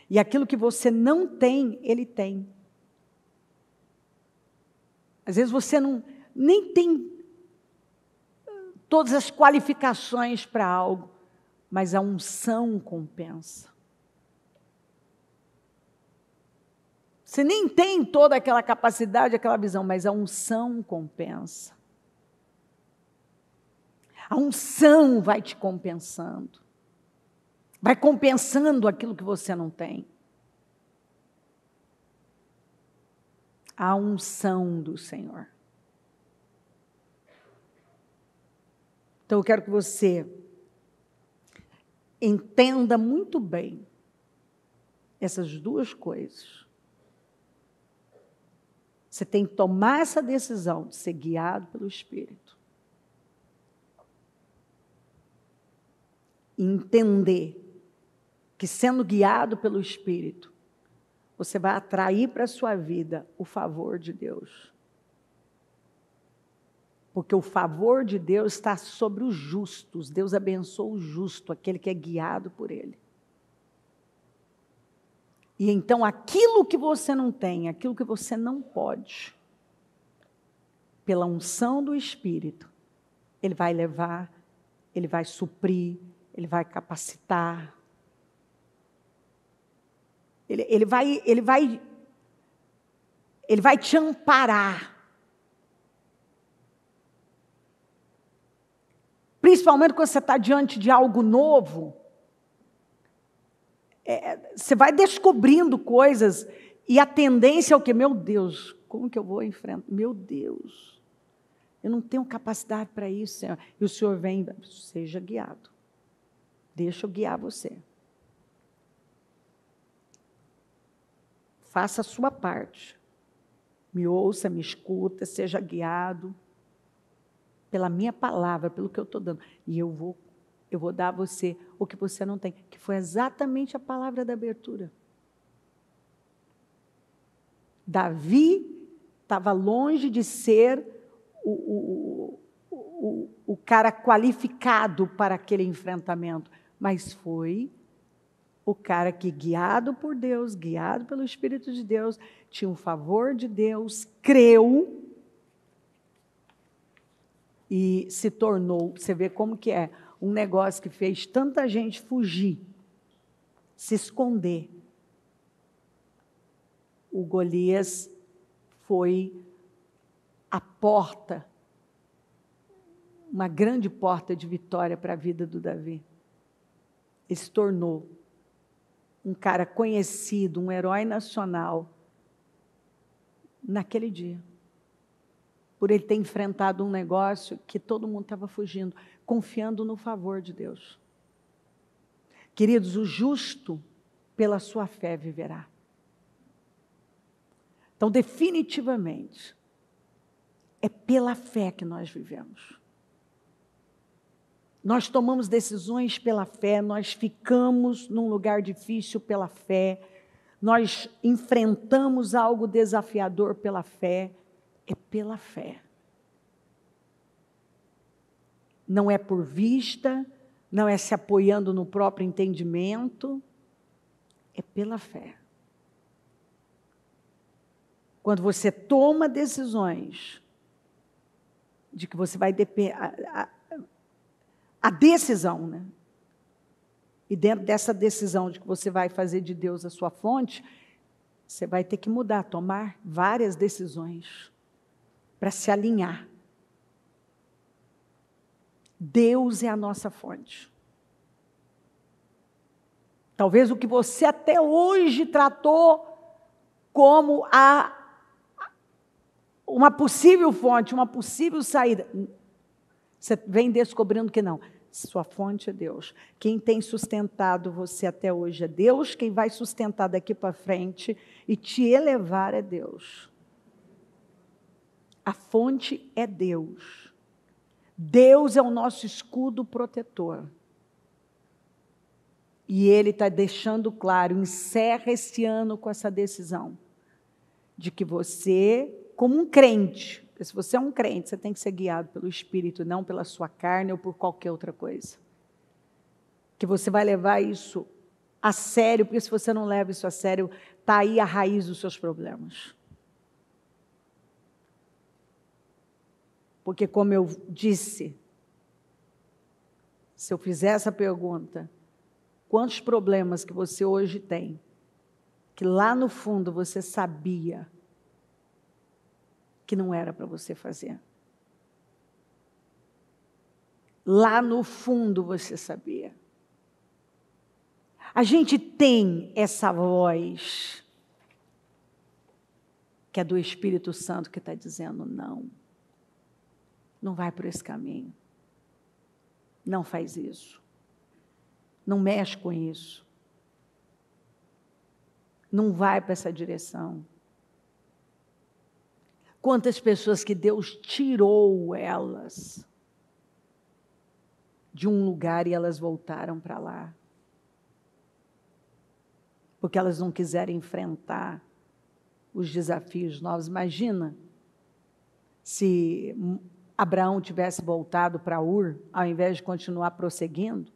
E aquilo que você não tem, ele tem. Às vezes você nem tem todas as qualificações para algo, mas a unção compensa. Você nem tem toda aquela capacidade, aquela visão, mas a unção compensa. A unção vai te compensando. Vai compensando aquilo que você não tem. A unção do Senhor. Então, eu quero que você entenda muito bem essas duas coisas. Você tem que tomar essa decisão de ser guiado pelo Espírito. E entender que, sendo guiado pelo Espírito, você vai atrair para a sua vida o favor de Deus. Porque o favor de Deus está sobre os justos. Deus abençoa o justo, aquele que é guiado por Ele. E então, aquilo que você não tem, aquilo que você não pode, pela unção do Espírito, Ele vai levar, Ele vai suprir, Ele vai capacitar. Ele vai te amparar. Principalmente quando você está diante de algo novo, você vai descobrindo coisas e a tendência é o quê? Meu Deus, como que eu vou enfrentar? Meu Deus, eu não tenho capacidade para isso, Senhor. E o Senhor vem, seja guiado. Deixa eu guiar você. Faça a sua parte. Me ouça, me escuta, seja guiado pela minha palavra, pelo que eu estou dando. E eu vou dar a você o que você não tem, que foi exatamente a palavra da abertura. Davi estava longe de ser o cara qualificado para aquele enfrentamento, mas foi o cara que, guiado por Deus, guiado pelo Espírito de Deus, tinha o favor de Deus, creu, e se tornou, você vê como que é, um negócio que fez tanta gente fugir, se esconder. O Golias foi a porta, uma grande porta de vitória para a vida do Davi. Ele se tornou um cara conhecido, um herói nacional, naquele dia. Por ele ter enfrentado um negócio que todo mundo estava fugindo, confiando no favor de Deus. Queridos, o justo, pela sua fé, viverá. Então, definitivamente, É pela fé que nós vivemos. Nós tomamos decisões pela fé, nós ficamos num lugar difícil pela fé, nós enfrentamos algo desafiador pela fé, é pela fé. Não é por vista, não é se apoiando no próprio entendimento, é pela fé. Quando você toma decisões de que você vai depender, a decisão, né? E dentro dessa decisão de que você vai fazer de Deus a sua fonte, você vai ter que mudar, tomar várias decisões para se alinhar. Deus é a nossa fonte. Talvez o que você até hoje tratou como uma possível fonte, uma possível saída, você vem descobrindo que não. Sua fonte é Deus. Quem tem sustentado você até hoje é Deus. Quem vai sustentar daqui para frente e te elevar é Deus. A fonte é Deus. Deus é o nosso escudo protetor. E Ele está deixando claro, encerra esse ano com essa decisão, de que você, como um crente, porque se você é um crente, você tem que ser guiado pelo Espírito, não pela sua carne ou por qualquer outra coisa. Que você vai levar isso a sério, porque se você não leva isso a sério, está aí a raiz dos seus problemas. Porque, como eu disse, se eu fizer essa pergunta, quantos problemas que você hoje tem, que lá no fundo você sabia que não era para você fazer. Lá no fundo você sabia. A gente tem essa voz, que é do Espírito Santo, que está dizendo, não vai por esse caminho. Não faz isso. Não mexe com isso. Não vai para essa direção. Quantas pessoas que Deus tirou elas de um lugar e elas voltaram para lá. Porque elas não quiseram enfrentar os desafios novos. Imagina se Abraão tivesse voltado para Ur, ao invés de continuar prosseguindo.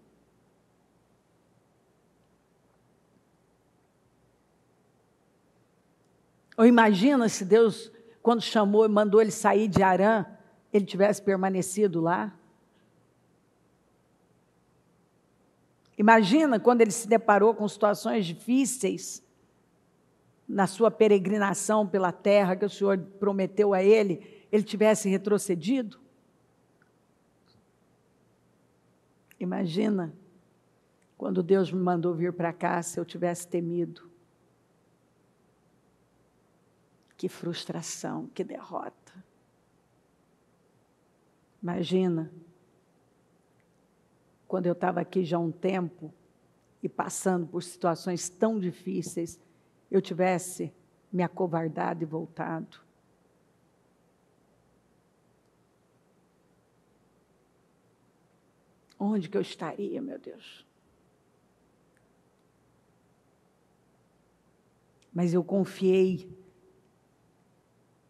Ou imagina se Deus, quando chamou e mandou ele sair de Harã, ele tivesse permanecido lá. Imagina quando ele se deparou com situações difíceis na sua peregrinação pela terra que o Senhor prometeu a ele tivesse retrocedido. Imagina quando Deus me mandou vir para cá, se eu tivesse temido. Que frustração, que derrota. Imagina, quando eu estava aqui já há um tempo, e passando por situações tão difíceis, eu tivesse me acovardado e voltado. Onde que eu estaria, meu Deus? Mas eu confiei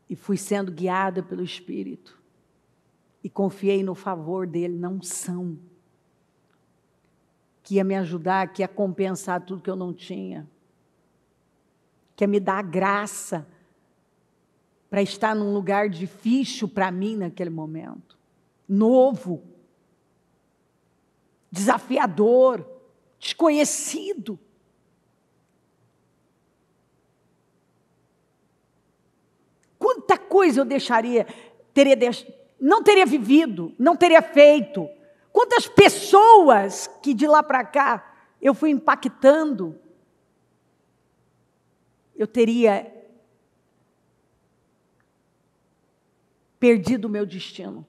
e fui sendo guiada pelo Espírito. E confiei no favor dele, na unção, que ia me ajudar, que ia compensar tudo que eu não tinha. Que ia me dar a graça para estar num lugar difícil para mim naquele momento. Novo, desafiador, desconhecido. Quanta coisa eu não teria vivido, não teria feito. Quantas pessoas que de lá para cá eu fui impactando, eu teria perdido o meu destino.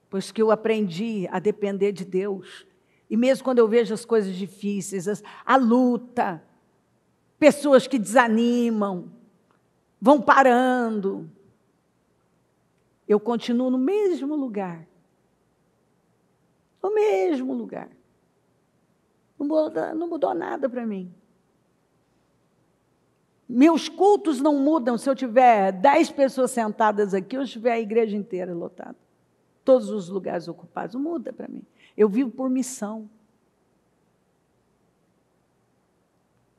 Pois que eu aprendi a depender de Deus. E mesmo quando eu vejo as coisas difíceis, a luta, pessoas que desanimam, vão parando. Eu continuo no mesmo lugar. No mesmo lugar. Não mudou nada para mim. Meus cultos não mudam se eu tiver 10 pessoas sentadas aqui ou se tiver a igreja inteira lotada. Todos os lugares ocupados. Não muda para mim. Eu vivo por missão.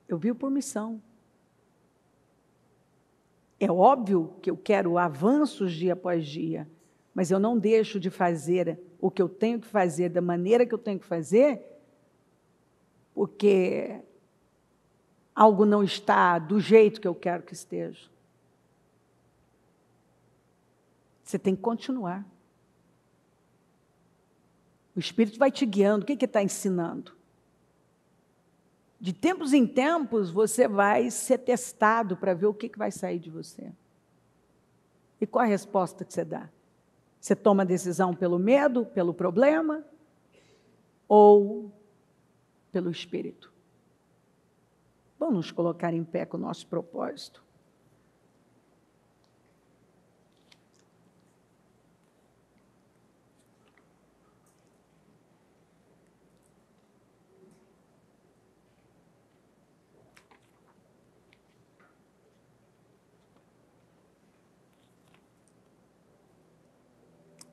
Eu vivo por missão. É óbvio que eu quero avanços dia após dia, mas eu não deixo de fazer o que eu tenho que fazer da maneira que eu tenho que fazer, porque algo não está do jeito que eu quero que esteja. Você tem que continuar. O Espírito vai te guiando. O que ele está ensinando? De tempos em tempos, você vai ser testado para ver o que vai sair de você. E qual a resposta que você dá? Você toma a decisão pelo medo, pelo problema, ou pelo Espírito? Vamos nos colocar em pé com o nosso propósito.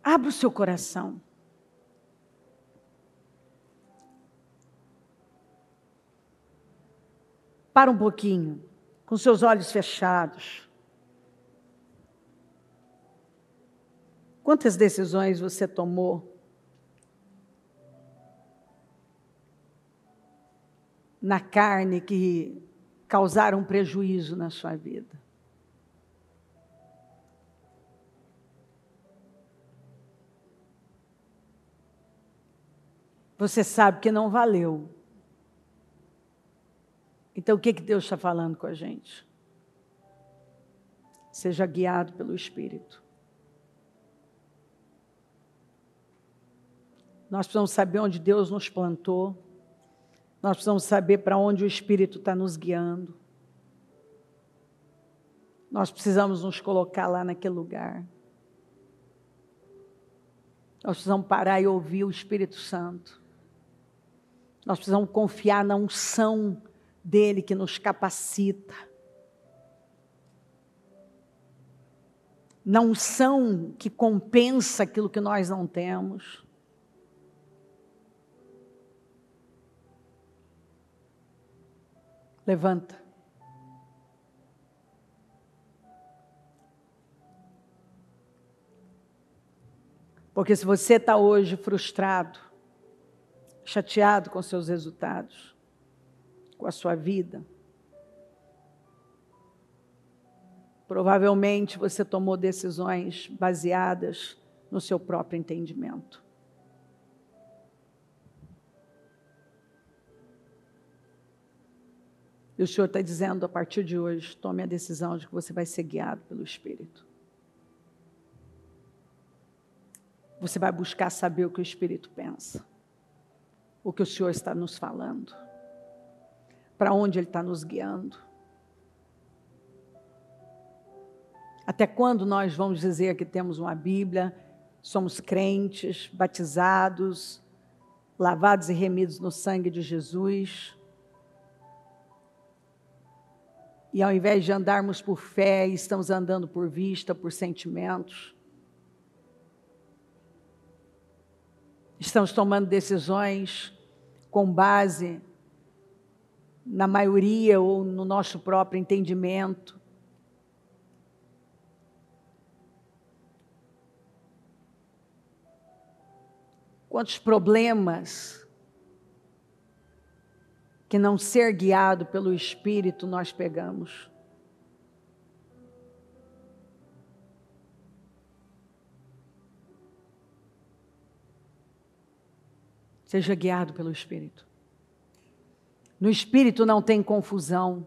Abra o seu coração. Para um pouquinho, com seus olhos fechados. Quantas decisões você tomou na carne que causaram prejuízo na sua vida? Você sabe que não valeu. Então, o que Deus está falando com a gente? Seja guiado pelo Espírito. Nós precisamos saber onde Deus nos plantou. Nós precisamos saber para onde o Espírito está nos guiando. Nós precisamos nos colocar lá naquele lugar. Nós precisamos parar e ouvir o Espírito Santo. Nós precisamos confiar na unção dele que nos capacita. Na unção que compensa aquilo que nós não temos. Levanta. Porque se você está hoje frustrado, chateado com seus resultados, com a sua vida, provavelmente você tomou decisões baseadas no seu próprio entendimento. E o Senhor está dizendo, a partir de hoje, tome a decisão de que você vai ser guiado pelo Espírito. Você vai buscar saber o que o Espírito pensa. O que o Senhor está nos falando. Para onde Ele está nos guiando. Até quando nós vamos dizer que temos uma Bíblia, somos crentes, batizados, lavados e remidos no sangue de Jesus, e ao invés de andarmos por fé, estamos andando por vista, por sentimentos. Estamos tomando decisões com base na maioria ou no nosso próprio entendimento. Quantos problemas que não ser guiado pelo Espírito nós pegamos. Seja guiado pelo Espírito. No Espírito não tem confusão,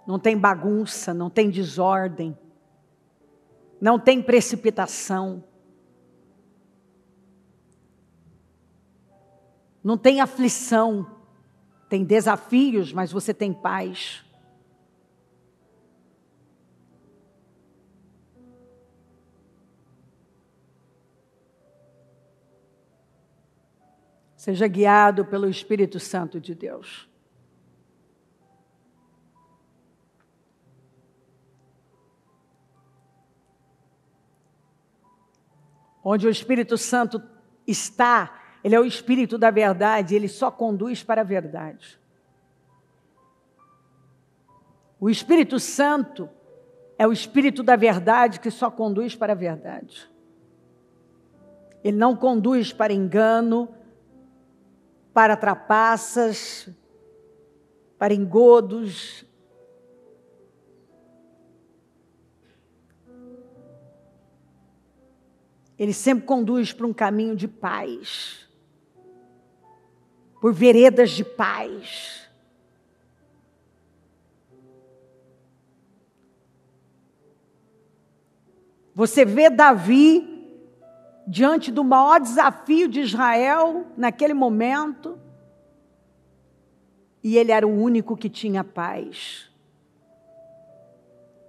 não tem bagunça, não tem desordem, não tem precipitação, não tem aflição, tem desafios, mas você tem paz. Seja guiado pelo Espírito Santo de Deus. Onde o Espírito Santo está, ele é o Espírito da verdade, ele só conduz para a verdade. O Espírito Santo é o Espírito da verdade que só conduz para a verdade. Ele não conduz para engano, para trapaças, para engodos. Ele sempre conduz para um caminho de paz, por veredas de paz. Você vê Davi diante do maior desafio de Israel naquele momento, e ele era o único que tinha paz.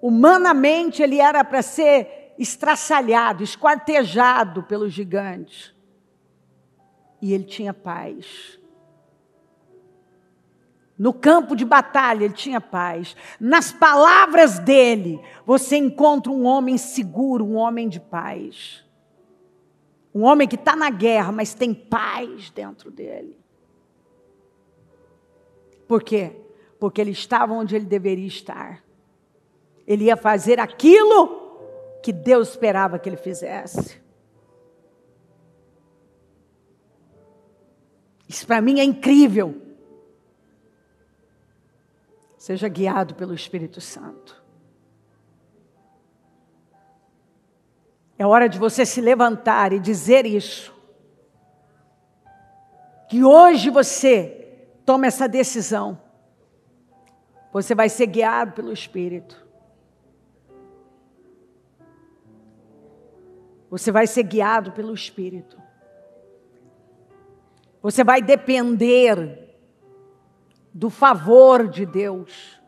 Humanamente ele era para ser estraçalhado, esquartejado pelos gigantes. E ele tinha paz. No campo de batalha ele tinha paz. Nas palavras dele, você encontra um homem seguro, um homem de paz. Um homem que está na guerra, mas tem paz dentro dele. Por quê? Porque ele estava onde ele deveria estar. Ele ia fazer aquilo que Deus esperava que ele fizesse. Isso para mim é incrível. Seja guiado pelo Espírito Santo. É hora de você se levantar e dizer isso. Que hoje você toma essa decisão. Você vai ser guiado pelo Espírito. Você vai ser guiado pelo Espírito. Você vai depender do favor de Deus.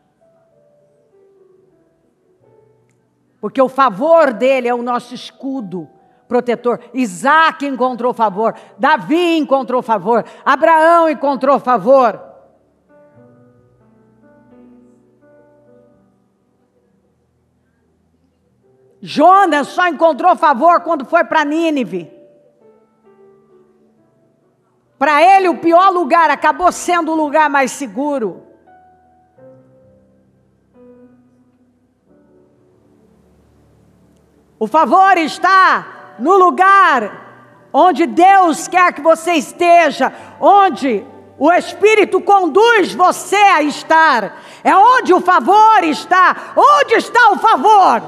Porque o favor dele é o nosso escudo protetor. Isaac encontrou favor, Davi encontrou favor, Abraão encontrou favor. Jonas só encontrou favor quando foi para Nínive. Para ele o pior lugar acabou sendo o lugar mais seguro. O favor está no lugar onde Deus quer que você esteja, onde o Espírito conduz você a estar. É onde o favor está. Onde está o favor?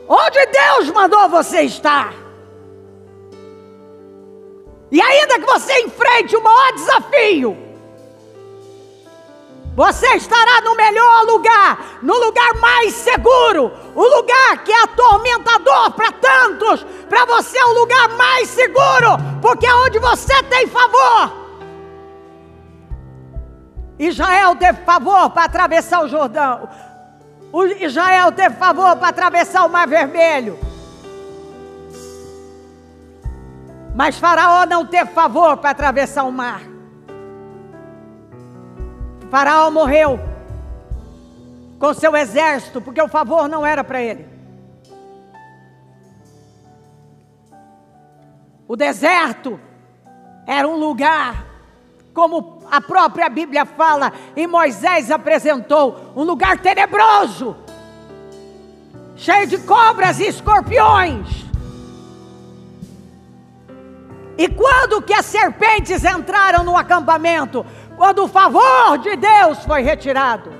Onde Deus mandou você estar. E ainda que você enfrente o maior desafio, você estará no melhor lugar, no lugar mais seguro, o lugar que é atormentador para tantos. Para você é o lugar mais seguro, porque é onde você tem favor. Israel teve favor para atravessar o Jordão. Israel teve favor para atravessar o Mar Vermelho. Mas Faraó não teve favor para atravessar o mar. Faraó morreu com seu exército, porque o favor não era para ele. O deserto era um lugar, como a própria Bíblia fala, e Moisés apresentou, um lugar tenebroso, cheio de cobras e escorpiões. E quando que as serpentes entraram no acampamento? Quando o favor de Deus foi retirado.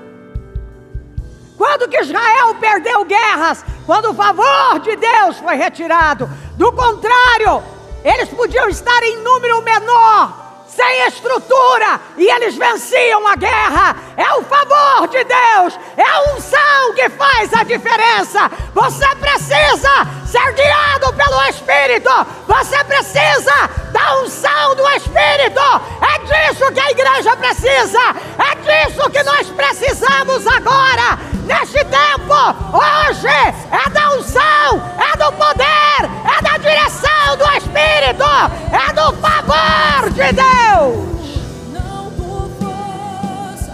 Quando que Israel perdeu guerras? Quando o favor de Deus foi retirado. Do contrário, eles podiam estar em número menor, sem estrutura, e eles venciam a guerra. É o favor de Deus, é a unção que faz a diferença. Você precisa ser guiado pelo Espírito, você precisa da unção do Espírito. É disso que a igreja precisa, é disso que nós precisamos agora, neste tempo. Hoje é da unção, é do poder, é da direção do Espírito, é do favor de Deus. Não por força,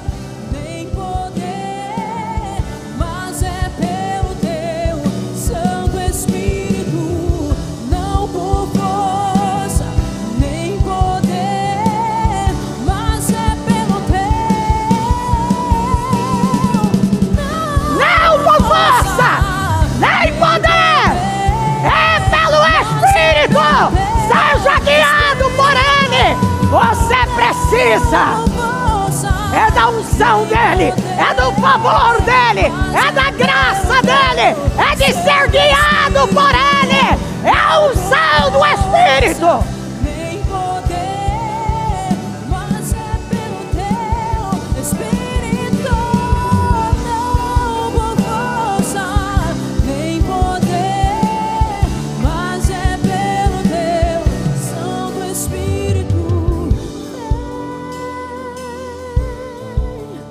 nem poder, mas é pelo teu Santo Espírito. Não por força, nem poder, mas é pelo teu. Não por força, nem poder, é pelo Espírito. Seja guiado por Ele. Você precisa é da unção dEle, é do favor dEle, é da graça dEle, é de ser guiado por Ele. É a unção do Espírito. Nem poder, mas é pelo teu Espírito. Não por força, nem poder, mas é pelo teu Santo Espírito.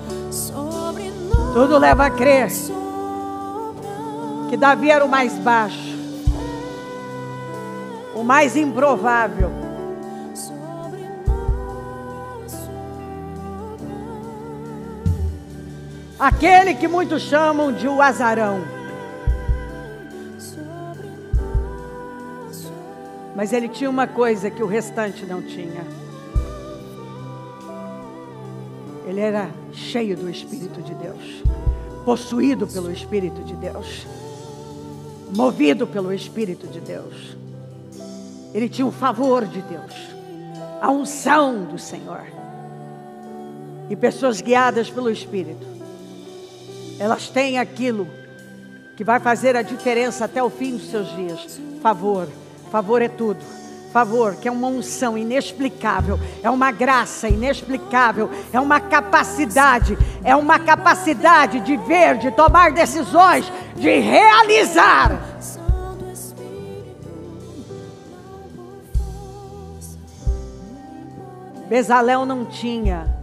Vem sobre nós. Tudo leva a crer Sopra que Davi era o mais baixo, o mais improvável. sobre nós, sopra. Aquele que muitos chamam de o azarão. Sobre nós, sopra. Mas ele tinha uma coisa que o restante não tinha. Ele era cheio do Espírito de Deus, possuído pelo Espírito de Deus, movido pelo Espírito de Deus. Ele tinha o favor de Deus, a unção do Senhor. E pessoas guiadas pelo Espírito, elas têm aquilo que vai fazer a diferença até o fim dos seus dias. Favor, favor é tudo. Favor, que é uma unção inexplicável, é uma graça inexplicável, é uma capacidade de ver, de tomar decisões, de realizar. Santo Espírito, não por força, nem poder, Bezalel não tinha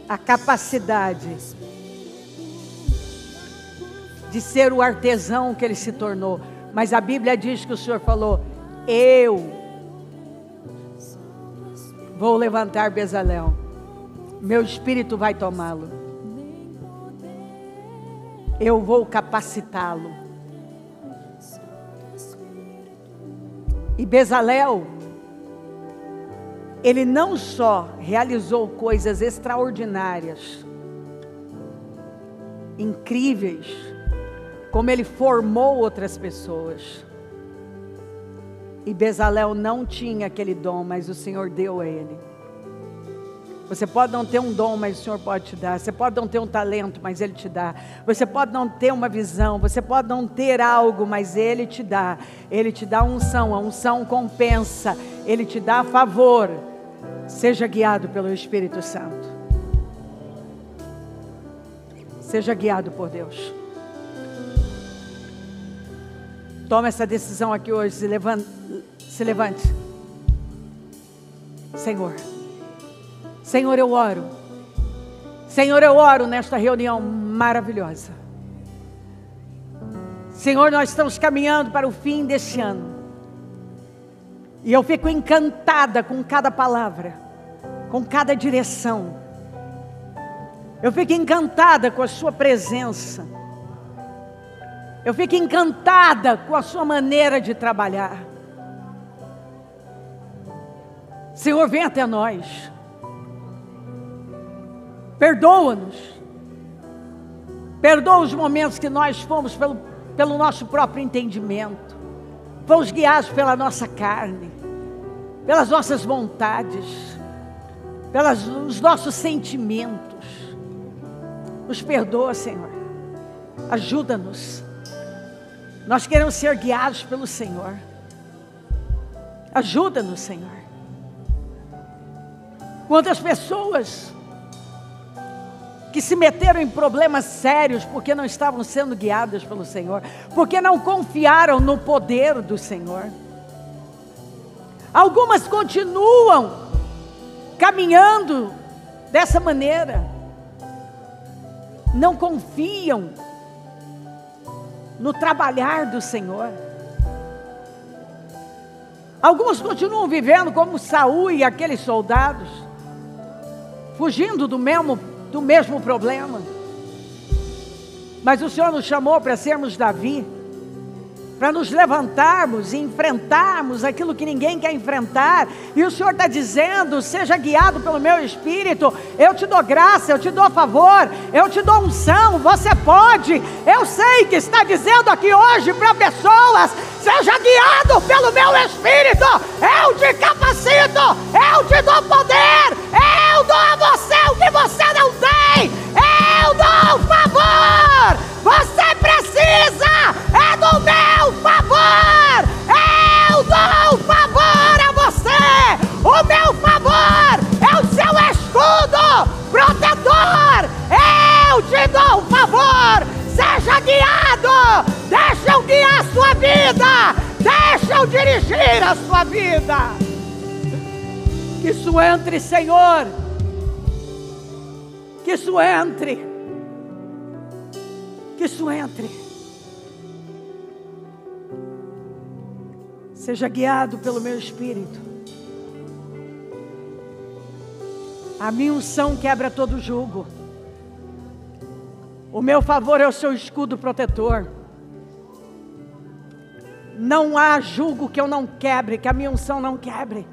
a capacidade de ser o artesão que ele se tornou, mas a Bíblia diz que o Senhor falou: eu vou levantar Bezalel, meu Espírito vai tomá-lo, eu vou capacitá-lo. E Bezalel, ele não só realizou coisas extraordinárias, incríveis, como ele formou outras pessoas. E Bezalel não tinha aquele dom, mas o Senhor deu a ele. Você pode não ter um dom, mas o Senhor pode te dar. Você pode não ter um talento, mas Ele te dá. Você pode não ter uma visão, você pode não ter algo, mas Ele te dá. Ele te dá unção, a unção compensa. Ele te dá favor. Seja guiado pelo Espírito Santo. Seja guiado por Deus. Toma essa decisão aqui hoje, se levante. Senhor, eu oro. Senhor, eu oro nesta reunião maravilhosa. Senhor, nós estamos caminhando para o fim deste ano. E eu fico encantada com cada palavra, com cada direção. Eu fico encantada com a sua presença. Eu fico encantada com a sua maneira de trabalhar. Senhor, vem até nós. Perdoa-nos. Perdoa os momentos que nós fomos pelo nosso próprio entendimento. Fomos guiados pela nossa carne, pelas nossas vontades, pelos nossos sentimentos. Nos perdoa, Senhor. Ajuda-nos. Nós queremos ser guiados pelo Senhor. Ajuda-nos, Senhor. Quantas pessoas que se meteram em problemas sérios porque não estavam sendo guiadas pelo Senhor, porque não confiaram no poder do Senhor. Algumas continuam caminhando dessa maneira, não confiam no trabalhar do Senhor. Alguns continuam vivendo como Saul e aqueles soldados, fugindo do mesmo problema. Mas o Senhor nos chamou para sermos Davi, para nos levantarmos e enfrentarmos aquilo que ninguém quer enfrentar. E o Senhor está dizendo: seja guiado pelo meu Espírito. Eu te dou graça, eu te dou favor, eu te dou unção, você pode. Eu sei que está dizendo aqui hoje para pessoas: seja guiado pelo meu Espírito. Eu te capacito, eu te dou poder, eu dou a você o que você não tem, eu dou favor. Você precisa do meu favor. Eu dou favor a você. O meu favor é o seu escudo protetor. Eu te dou favor. Seja guiado. Deixa eu guiar a sua vida. Deixa eu dirigir a sua vida. Que isso entre, Senhor. Que isso entre. Que isso entre. Seja guiado pelo meu Espírito. A minha unção quebra todo jugo. O meu favor é o seu escudo protetor. Não há jugo que eu não quebre, que a minha unção não quebre.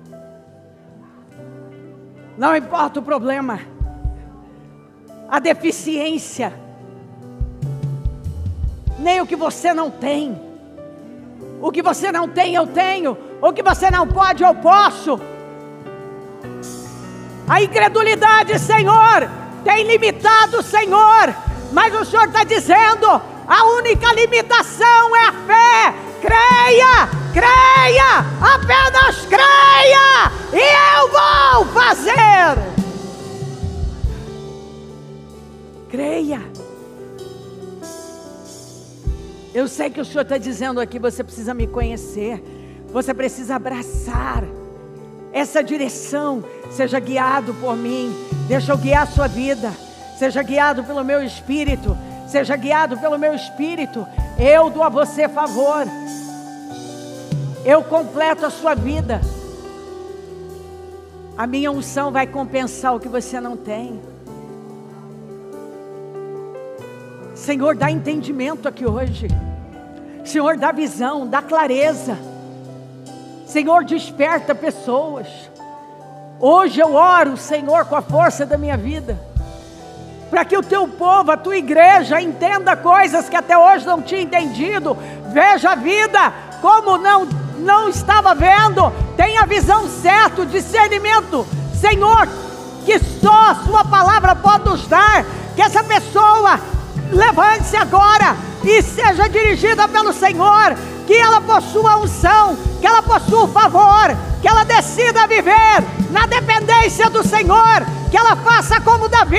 Não importa o problema, a deficiência, nem o que você não tem. O que você não tem, eu tenho. O que você não pode, eu posso. A incredulidade, Senhor, tem limitado o Senhor. Mas o Senhor está dizendo: a única limitação é a fé. Creia, creia, apenas creia, e eu vou fazer. Creia. Eu sei que o Senhor está dizendo aqui: você precisa me conhecer, você precisa abraçar essa direção. Seja guiado por mim, deixa eu guiar a sua vida. Seja guiado pelo meu Espírito, seja guiado pelo meu Espírito. Eu dou a você favor, eu completo a sua vida. A minha unção vai compensar o que você não tem. Senhor, dá entendimento aqui hoje. Senhor, dá visão, dá clareza. Senhor, desperta pessoas. Hoje eu oro, Senhor, com a força da minha vida, para que o teu povo, a tua igreja, entenda coisas que até hoje não tinha entendido. Veja a vida como não estava vendo. Tenha a visão certa, o discernimento, Senhor, que só a sua palavra pode nos dar. Que essa pessoa levante-se agora e seja dirigida pelo Senhor. Que ela possua unção, que ela possua o favor, que ela decida viver na dependência do Senhor, que ela faça como Davi,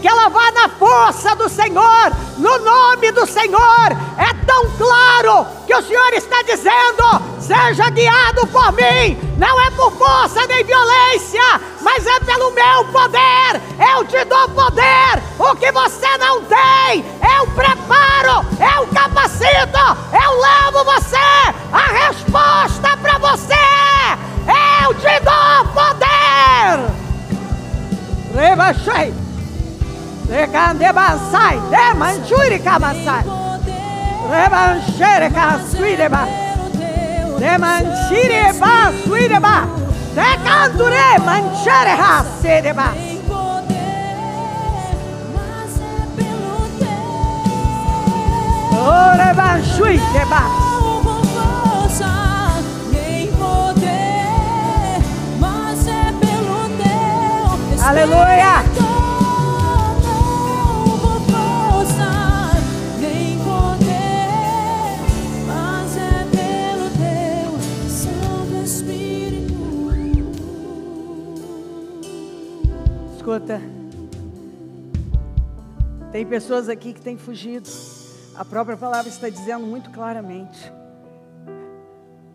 que ela vá na força do Senhor, no nome do Senhor. É tão claro que o Senhor está dizendo: seja guiado por mim, não é por força nem violência, mas é pelo meu poder. Eu te dou poder, o que você não tem, eu preparo, eu capacito, eu levo você, a resposta para você, eu te dou poder. Rebachei, Recandebansai, Demanjuri Kamasai, Rebanchere Kasuireba, Demanchire Basuireba, Decandure Manchere Hasereba. Ore Banshui Deba. Aleluia! Nem poder, mas é pelo teu Santo Espírito. Escuta, tem pessoas aqui que têm fugido. A própria palavra está dizendo muito claramente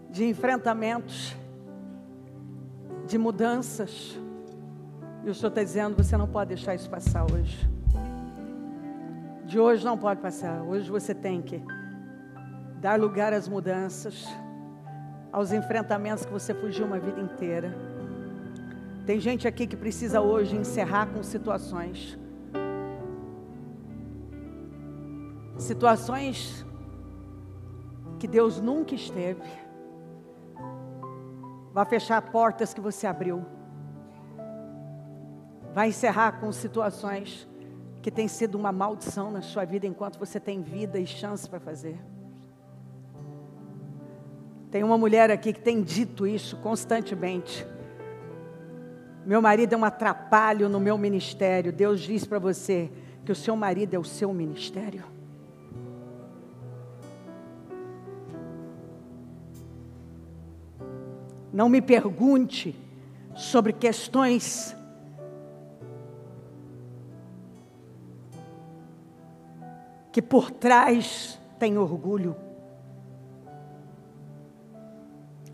de enfrentamentos, de mudanças. E o Senhor está dizendo: você não pode deixar isso passar hoje. De hoje não pode passar. Hoje você tem que dar lugar às mudanças. aos enfrentamentos que você fugiu uma vida inteira. Tem gente aqui que precisa hoje encerrar com situações que Deus nunca esteve. Vai fechar portas que você abriu. Vai encerrar com situações que tem sido uma maldição na sua vida enquanto você tem vida e chance para fazer. Tem uma mulher aqui que tem dito isso constantemente. Meu marido é um atrapalho no meu ministério. Deus diz para você que o seu marido é o seu ministério. Não me pergunte sobre questões que por trás tem orgulho.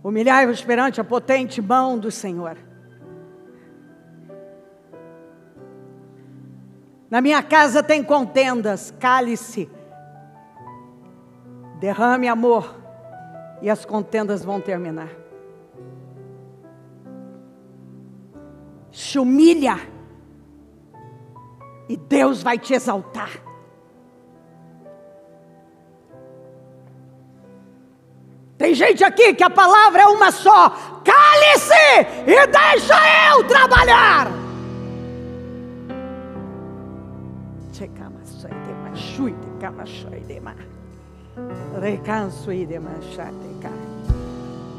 Humilhai-vos perante a potente mão do Senhor. Na minha casa tem contendas, cale-se, derrame amor, e as contendas vão terminar. Se humilha, e Deus vai te exaltar. Tem gente aqui que a palavra é uma só: cale-se e deixa eu trabalhar.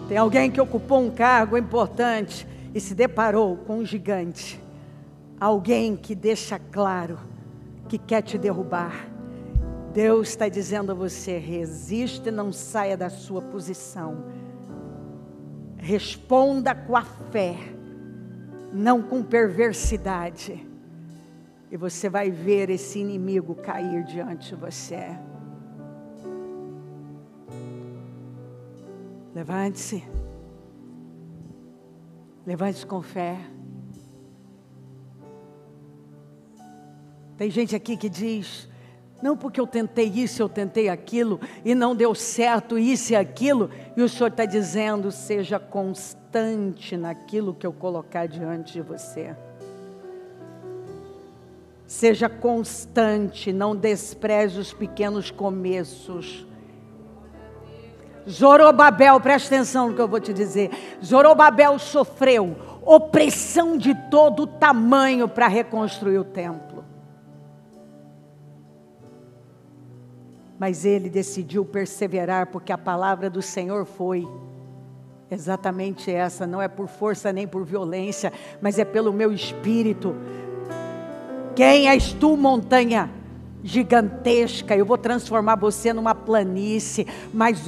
Tem alguém que ocupou um cargo importante e se deparou com um gigante. Alguém que deixa claro que quer te derrubar. Deus está dizendo a você: resiste e não saia da sua posição. Responda com a fé, não com perversidade. E você vai ver esse inimigo cair diante de você. Levante-se. Levante-se com fé. Tem gente aqui que diz: não, porque eu tentei isso, eu tentei aquilo, e não deu certo isso e aquilo. E o Senhor está dizendo: seja constante naquilo que eu colocar diante de você. Seja constante, não despreze os pequenos começos. Zorobabel, presta atenção no que eu vou te dizer. Zorobabel sofreu opressão de todo tamanho para reconstruir o templo. Mas ele decidiu perseverar, porque a palavra do Senhor foi exatamente essa: não é por força nem por violência, mas é pelo meu espírito. Quem és tu, montanha gigantesca? Eu vou transformar você numa planície. Mas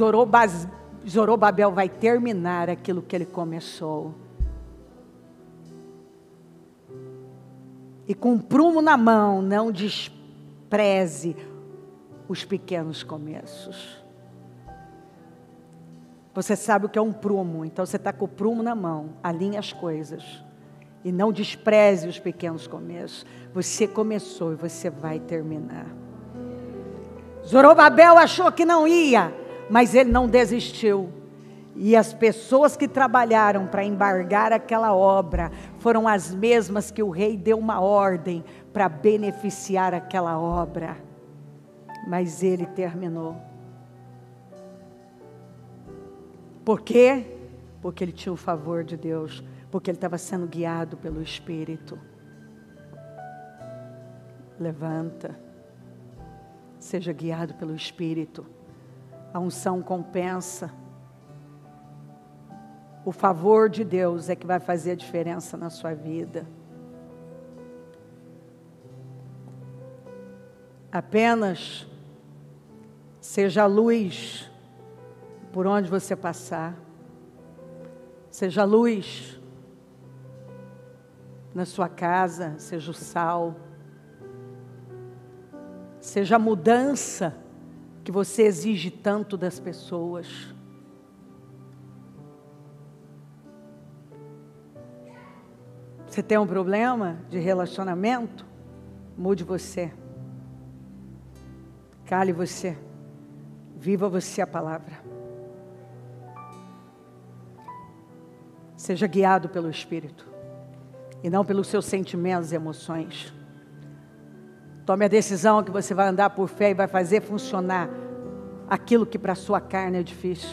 Zorobabel vai terminar aquilo que ele começou. E com prumo na mão, não despreze os pequenos começos. Você sabe o que é um prumo, então você está com o prumo na mão. Alinhe as coisas e não despreze os pequenos começos. Você começou e você vai terminar. Zorobabel achou que não ia, mas ele não desistiu. E as pessoas que trabalharam para embargar aquela obra foram as mesmas que o rei deu uma ordem para beneficiar aquela obra. Mas ele terminou. Por quê? Porque ele tinha o favor de Deus, porque ele estava sendo guiado pelo Espírito. Levanta, seja guiado pelo Espírito. A unção compensa. O favor de Deus é que vai fazer a diferença na sua vida. Apenas seja a luz por onde você passar. Seja a luz na sua casa, seja o sal. Seja a mudança que você exige tanto das pessoas. Você tem um problema de relacionamento? Mude você. Cale você. Viva você a palavra. Seja guiado pelo Espírito e não pelos seus sentimentos e emoções. Tome a decisão que você vai andar por fé e vai fazer funcionar aquilo que para a sua carne é difícil.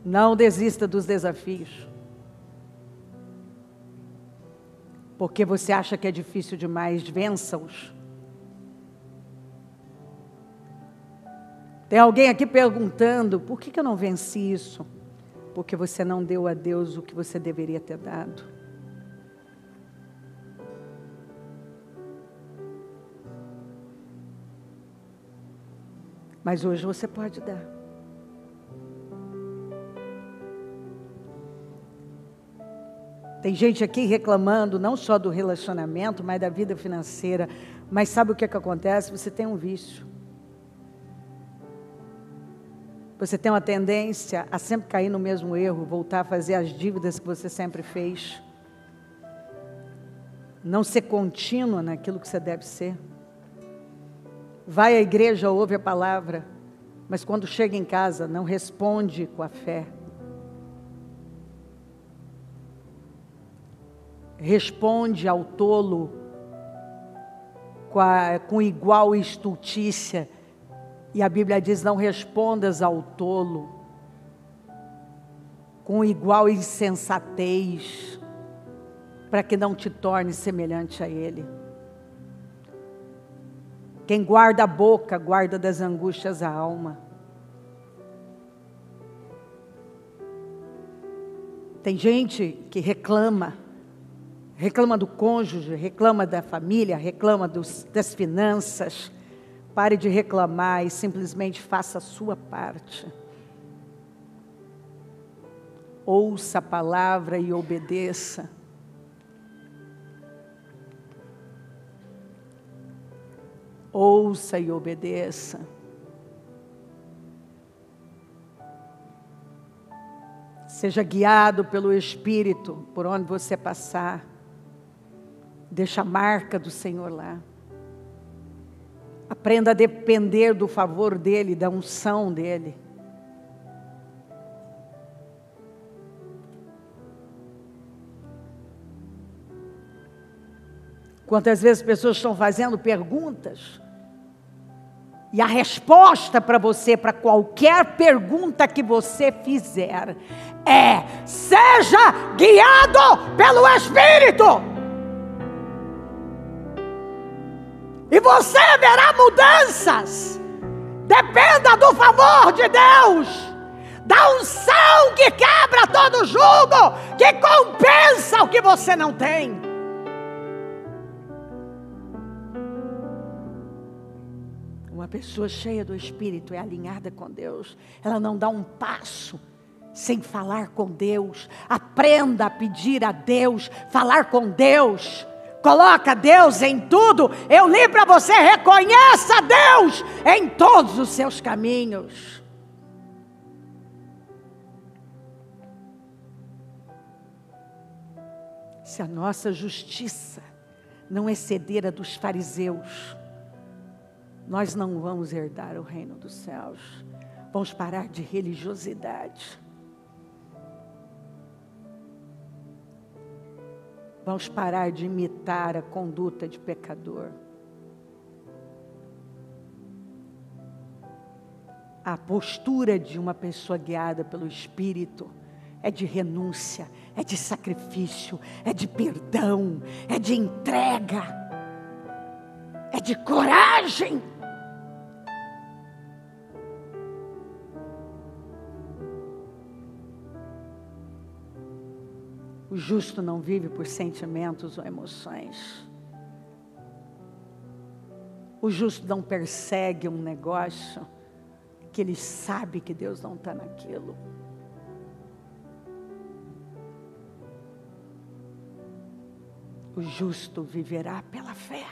Não desista dos desafios. Porque você acha que é difícil demais, vença-os. Tem alguém aqui perguntando, por que eu não venci isso? Porque você não deu a Deus o que você deveria ter dado. Mas hoje você pode dar. Tem gente aqui reclamando não só do relacionamento, mas da vida financeira. Mas sabe o que acontece? Você tem um vício. Você tem uma tendência a sempre cair no mesmo erro, voltar a fazer as dívidas que você sempre fez. Não ser contínua naquilo que você deve ser. Vai à igreja, ouve a palavra, mas quando chega em casa, não responde com a fé. Responde ao tolo com igual estultícia. E a Bíblia diz, não respondas ao tolo com igual insensatez, para que não te torne semelhante a ele. Quem guarda a boca, guarda das angústias a alma. Tem gente que reclama do cônjuge, reclama da família, reclama das finanças. Pare de reclamar e simplesmente faça a sua parte. Ouça a palavra e obedeça. Ouça e obedeça. Seja guiado pelo Espírito por onde você passar. Deixa a marca do Senhor lá. Aprenda a depender do favor dEle, da unção dEle. Quantas vezes pessoas estão fazendo perguntas, e a resposta para você, para qualquer pergunta que você fizer, é: seja guiado pelo Espírito. E você verá mudanças. Dependa do favor de Deus, da unção que quebra todo jugo, que compensa o que você não tem. Uma pessoa cheia do Espírito é alinhada com Deus. Ela não dá um passo sem falar com Deus. Aprenda a pedir a Deus, falar com Deus. Coloca Deus em tudo. Eu li para você, reconheça Deus em todos os seus caminhos. Se a nossa justiça não exceder a dos fariseus, nós não vamos herdar o reino dos céus. Vamos parar de religiosidade. Vamos parar de imitar a conduta de pecador. A postura de uma pessoa guiada pelo Espírito é de renúncia, é de sacrifício, é de perdão, é de entrega, é de coragem. O justo não vive por sentimentos ou emoções. O justo não persegue um negócio que ele sabe que Deus não está naquilo. O justo viverá pela fé.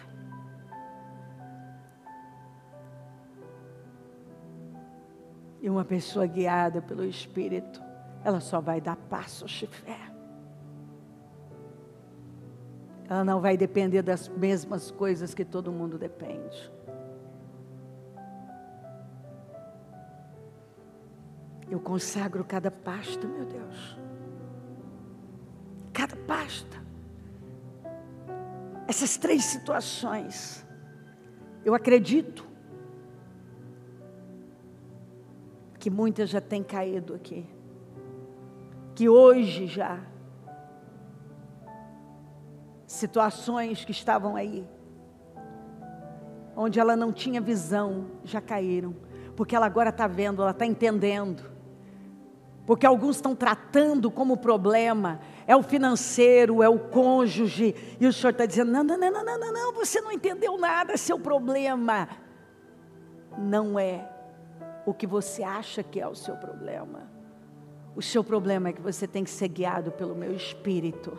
E uma pessoa guiada pelo Espírito, ela só vai dar passos de fé. Ela não vai depender das mesmas coisas que todo mundo depende. Eu consagro cada pasta, meu Deus. Cada pasta. Essas 3 situações. Eu acredito que muitas já têm caído aqui. Que hoje já. Situações que estavam aí. Onde ela não tinha visão, já caíram. Porque ela agora está vendo, ela está entendendo. Porque alguns estão tratando como problema, é o financeiro, é o cônjuge, e o Senhor está dizendo, não, você não entendeu nada, seu problema não é o que você acha que é o seu problema. O seu problema é que você tem que ser guiado pelo meu Espírito,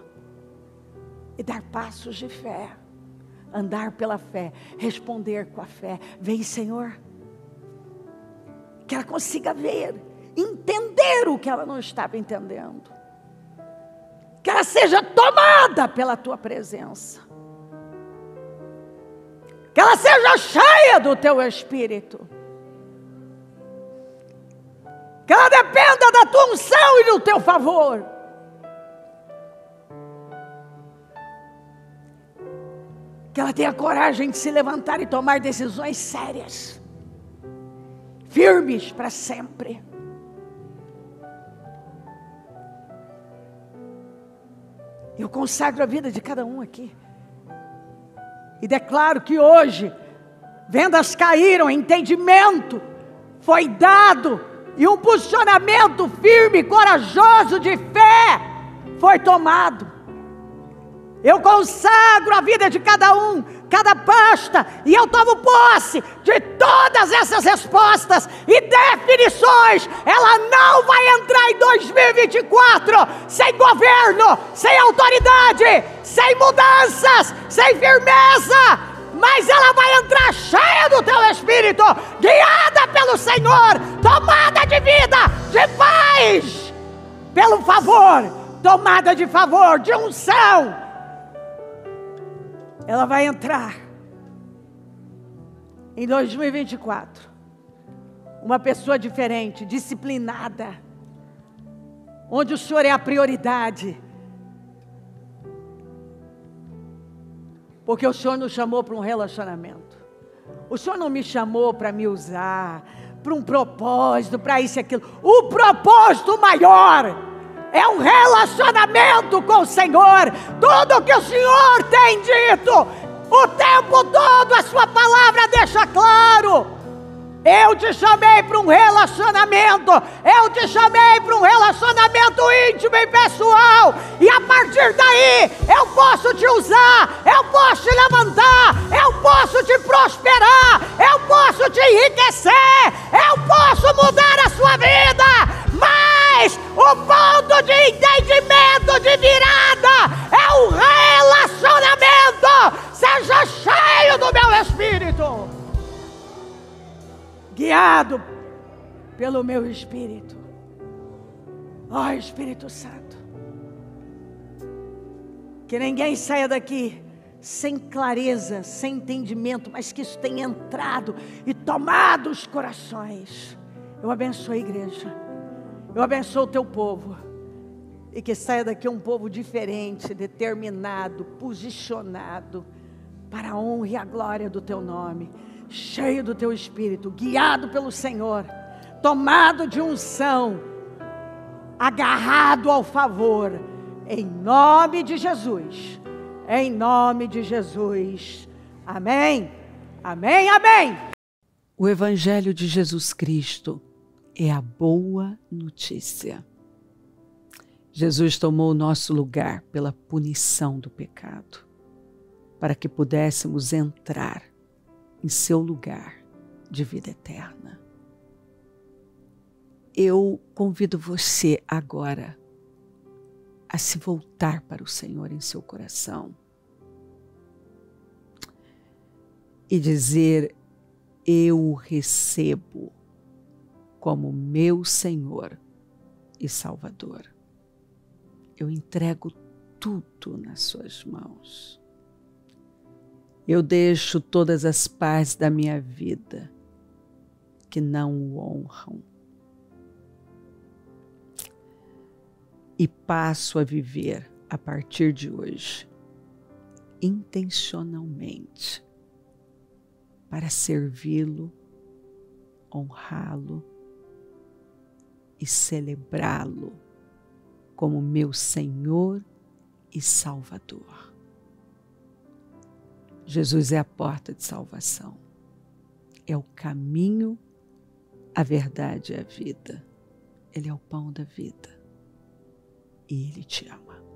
e dar passos de fé, andar pela fé, responder com a fé. Vem, Senhor, que ela consiga ver, entender o que ela não estava entendendo. Que ela seja tomada pela tua presença. Que ela seja cheia do teu Espírito. Que ela dependa da tua unção e do teu favor. Que ela tenha coragem de se levantar e tomar decisões sérias. Firmes para sempre. Eu consagro a vida de cada um aqui. E declaro que hoje, vendas caíram, entendimento foi dado, e um posicionamento firme, corajoso de fé foi tomado. Eu consagro a vida de cada um, cada pasta, e eu tomo posse de todas essas respostas e definições. Ela não vai entrar em 2024 sem governo, sem autoridade, sem mudanças, sem firmeza, mas ela vai entrar cheia do teu Espírito, guiada pelo Senhor, tomada de vida, de paz, pelo favor, tomada de favor, de unção. Ela vai entrar em 2024, uma pessoa diferente, disciplinada, onde o Senhor é a prioridade, porque o Senhor nos chamou para um relacionamento. O Senhor não me chamou para me usar, para um propósito, para isso e aquilo. O propósito maior é um relacionamento com o Senhor. Tudo que o Senhor tem dito, o tempo todo, a sua palavra deixa claro. Eu te chamei para um relacionamento. Eu te chamei para um relacionamento íntimo e pessoal. E a partir daí, eu posso te usar. Eu posso te levantar. Eu posso te prosperar. Eu posso te enriquecer. Eu posso mudar a sua vida. Mas o ponto de entendimento, de virada, é o relacionamento. Seja cheio do meu Espírito, guiado pelo meu Espírito. Ó Espírito Santo, que ninguém saia daqui sem clareza, sem entendimento, mas que isso tenha entrado e tomado os corações. Eu abençoo a igreja, eu abençoo o teu povo, e que saia daqui um povo diferente, determinado, posicionado para a honra e a glória do teu nome, cheio do teu Espírito, guiado pelo Senhor, tomado de unção, agarrado ao favor, em nome de Jesus, em nome de Jesus, amém, amém, amém. O Evangelho de Jesus Cristo é a boa notícia. Jesus tomou o nosso lugar pela punição do pecado, para que pudéssemos entrar em seu lugar de vida eterna. Eu convido você agora a se voltar para o Senhor em seu coração e dizer: eu o recebo como meu Senhor e Salvador. Eu entrego tudo nas suas mãos. Eu deixo todas as partes da minha vida que não o honram. e passo a viver a partir de hoje, intencionalmente, para servi-lo, honrá-lo e celebrá-lo como meu Senhor e Salvador. Jesus é a porta de salvação, é o caminho, a verdade e a vida. Ele é o pão da vida e Ele te ama.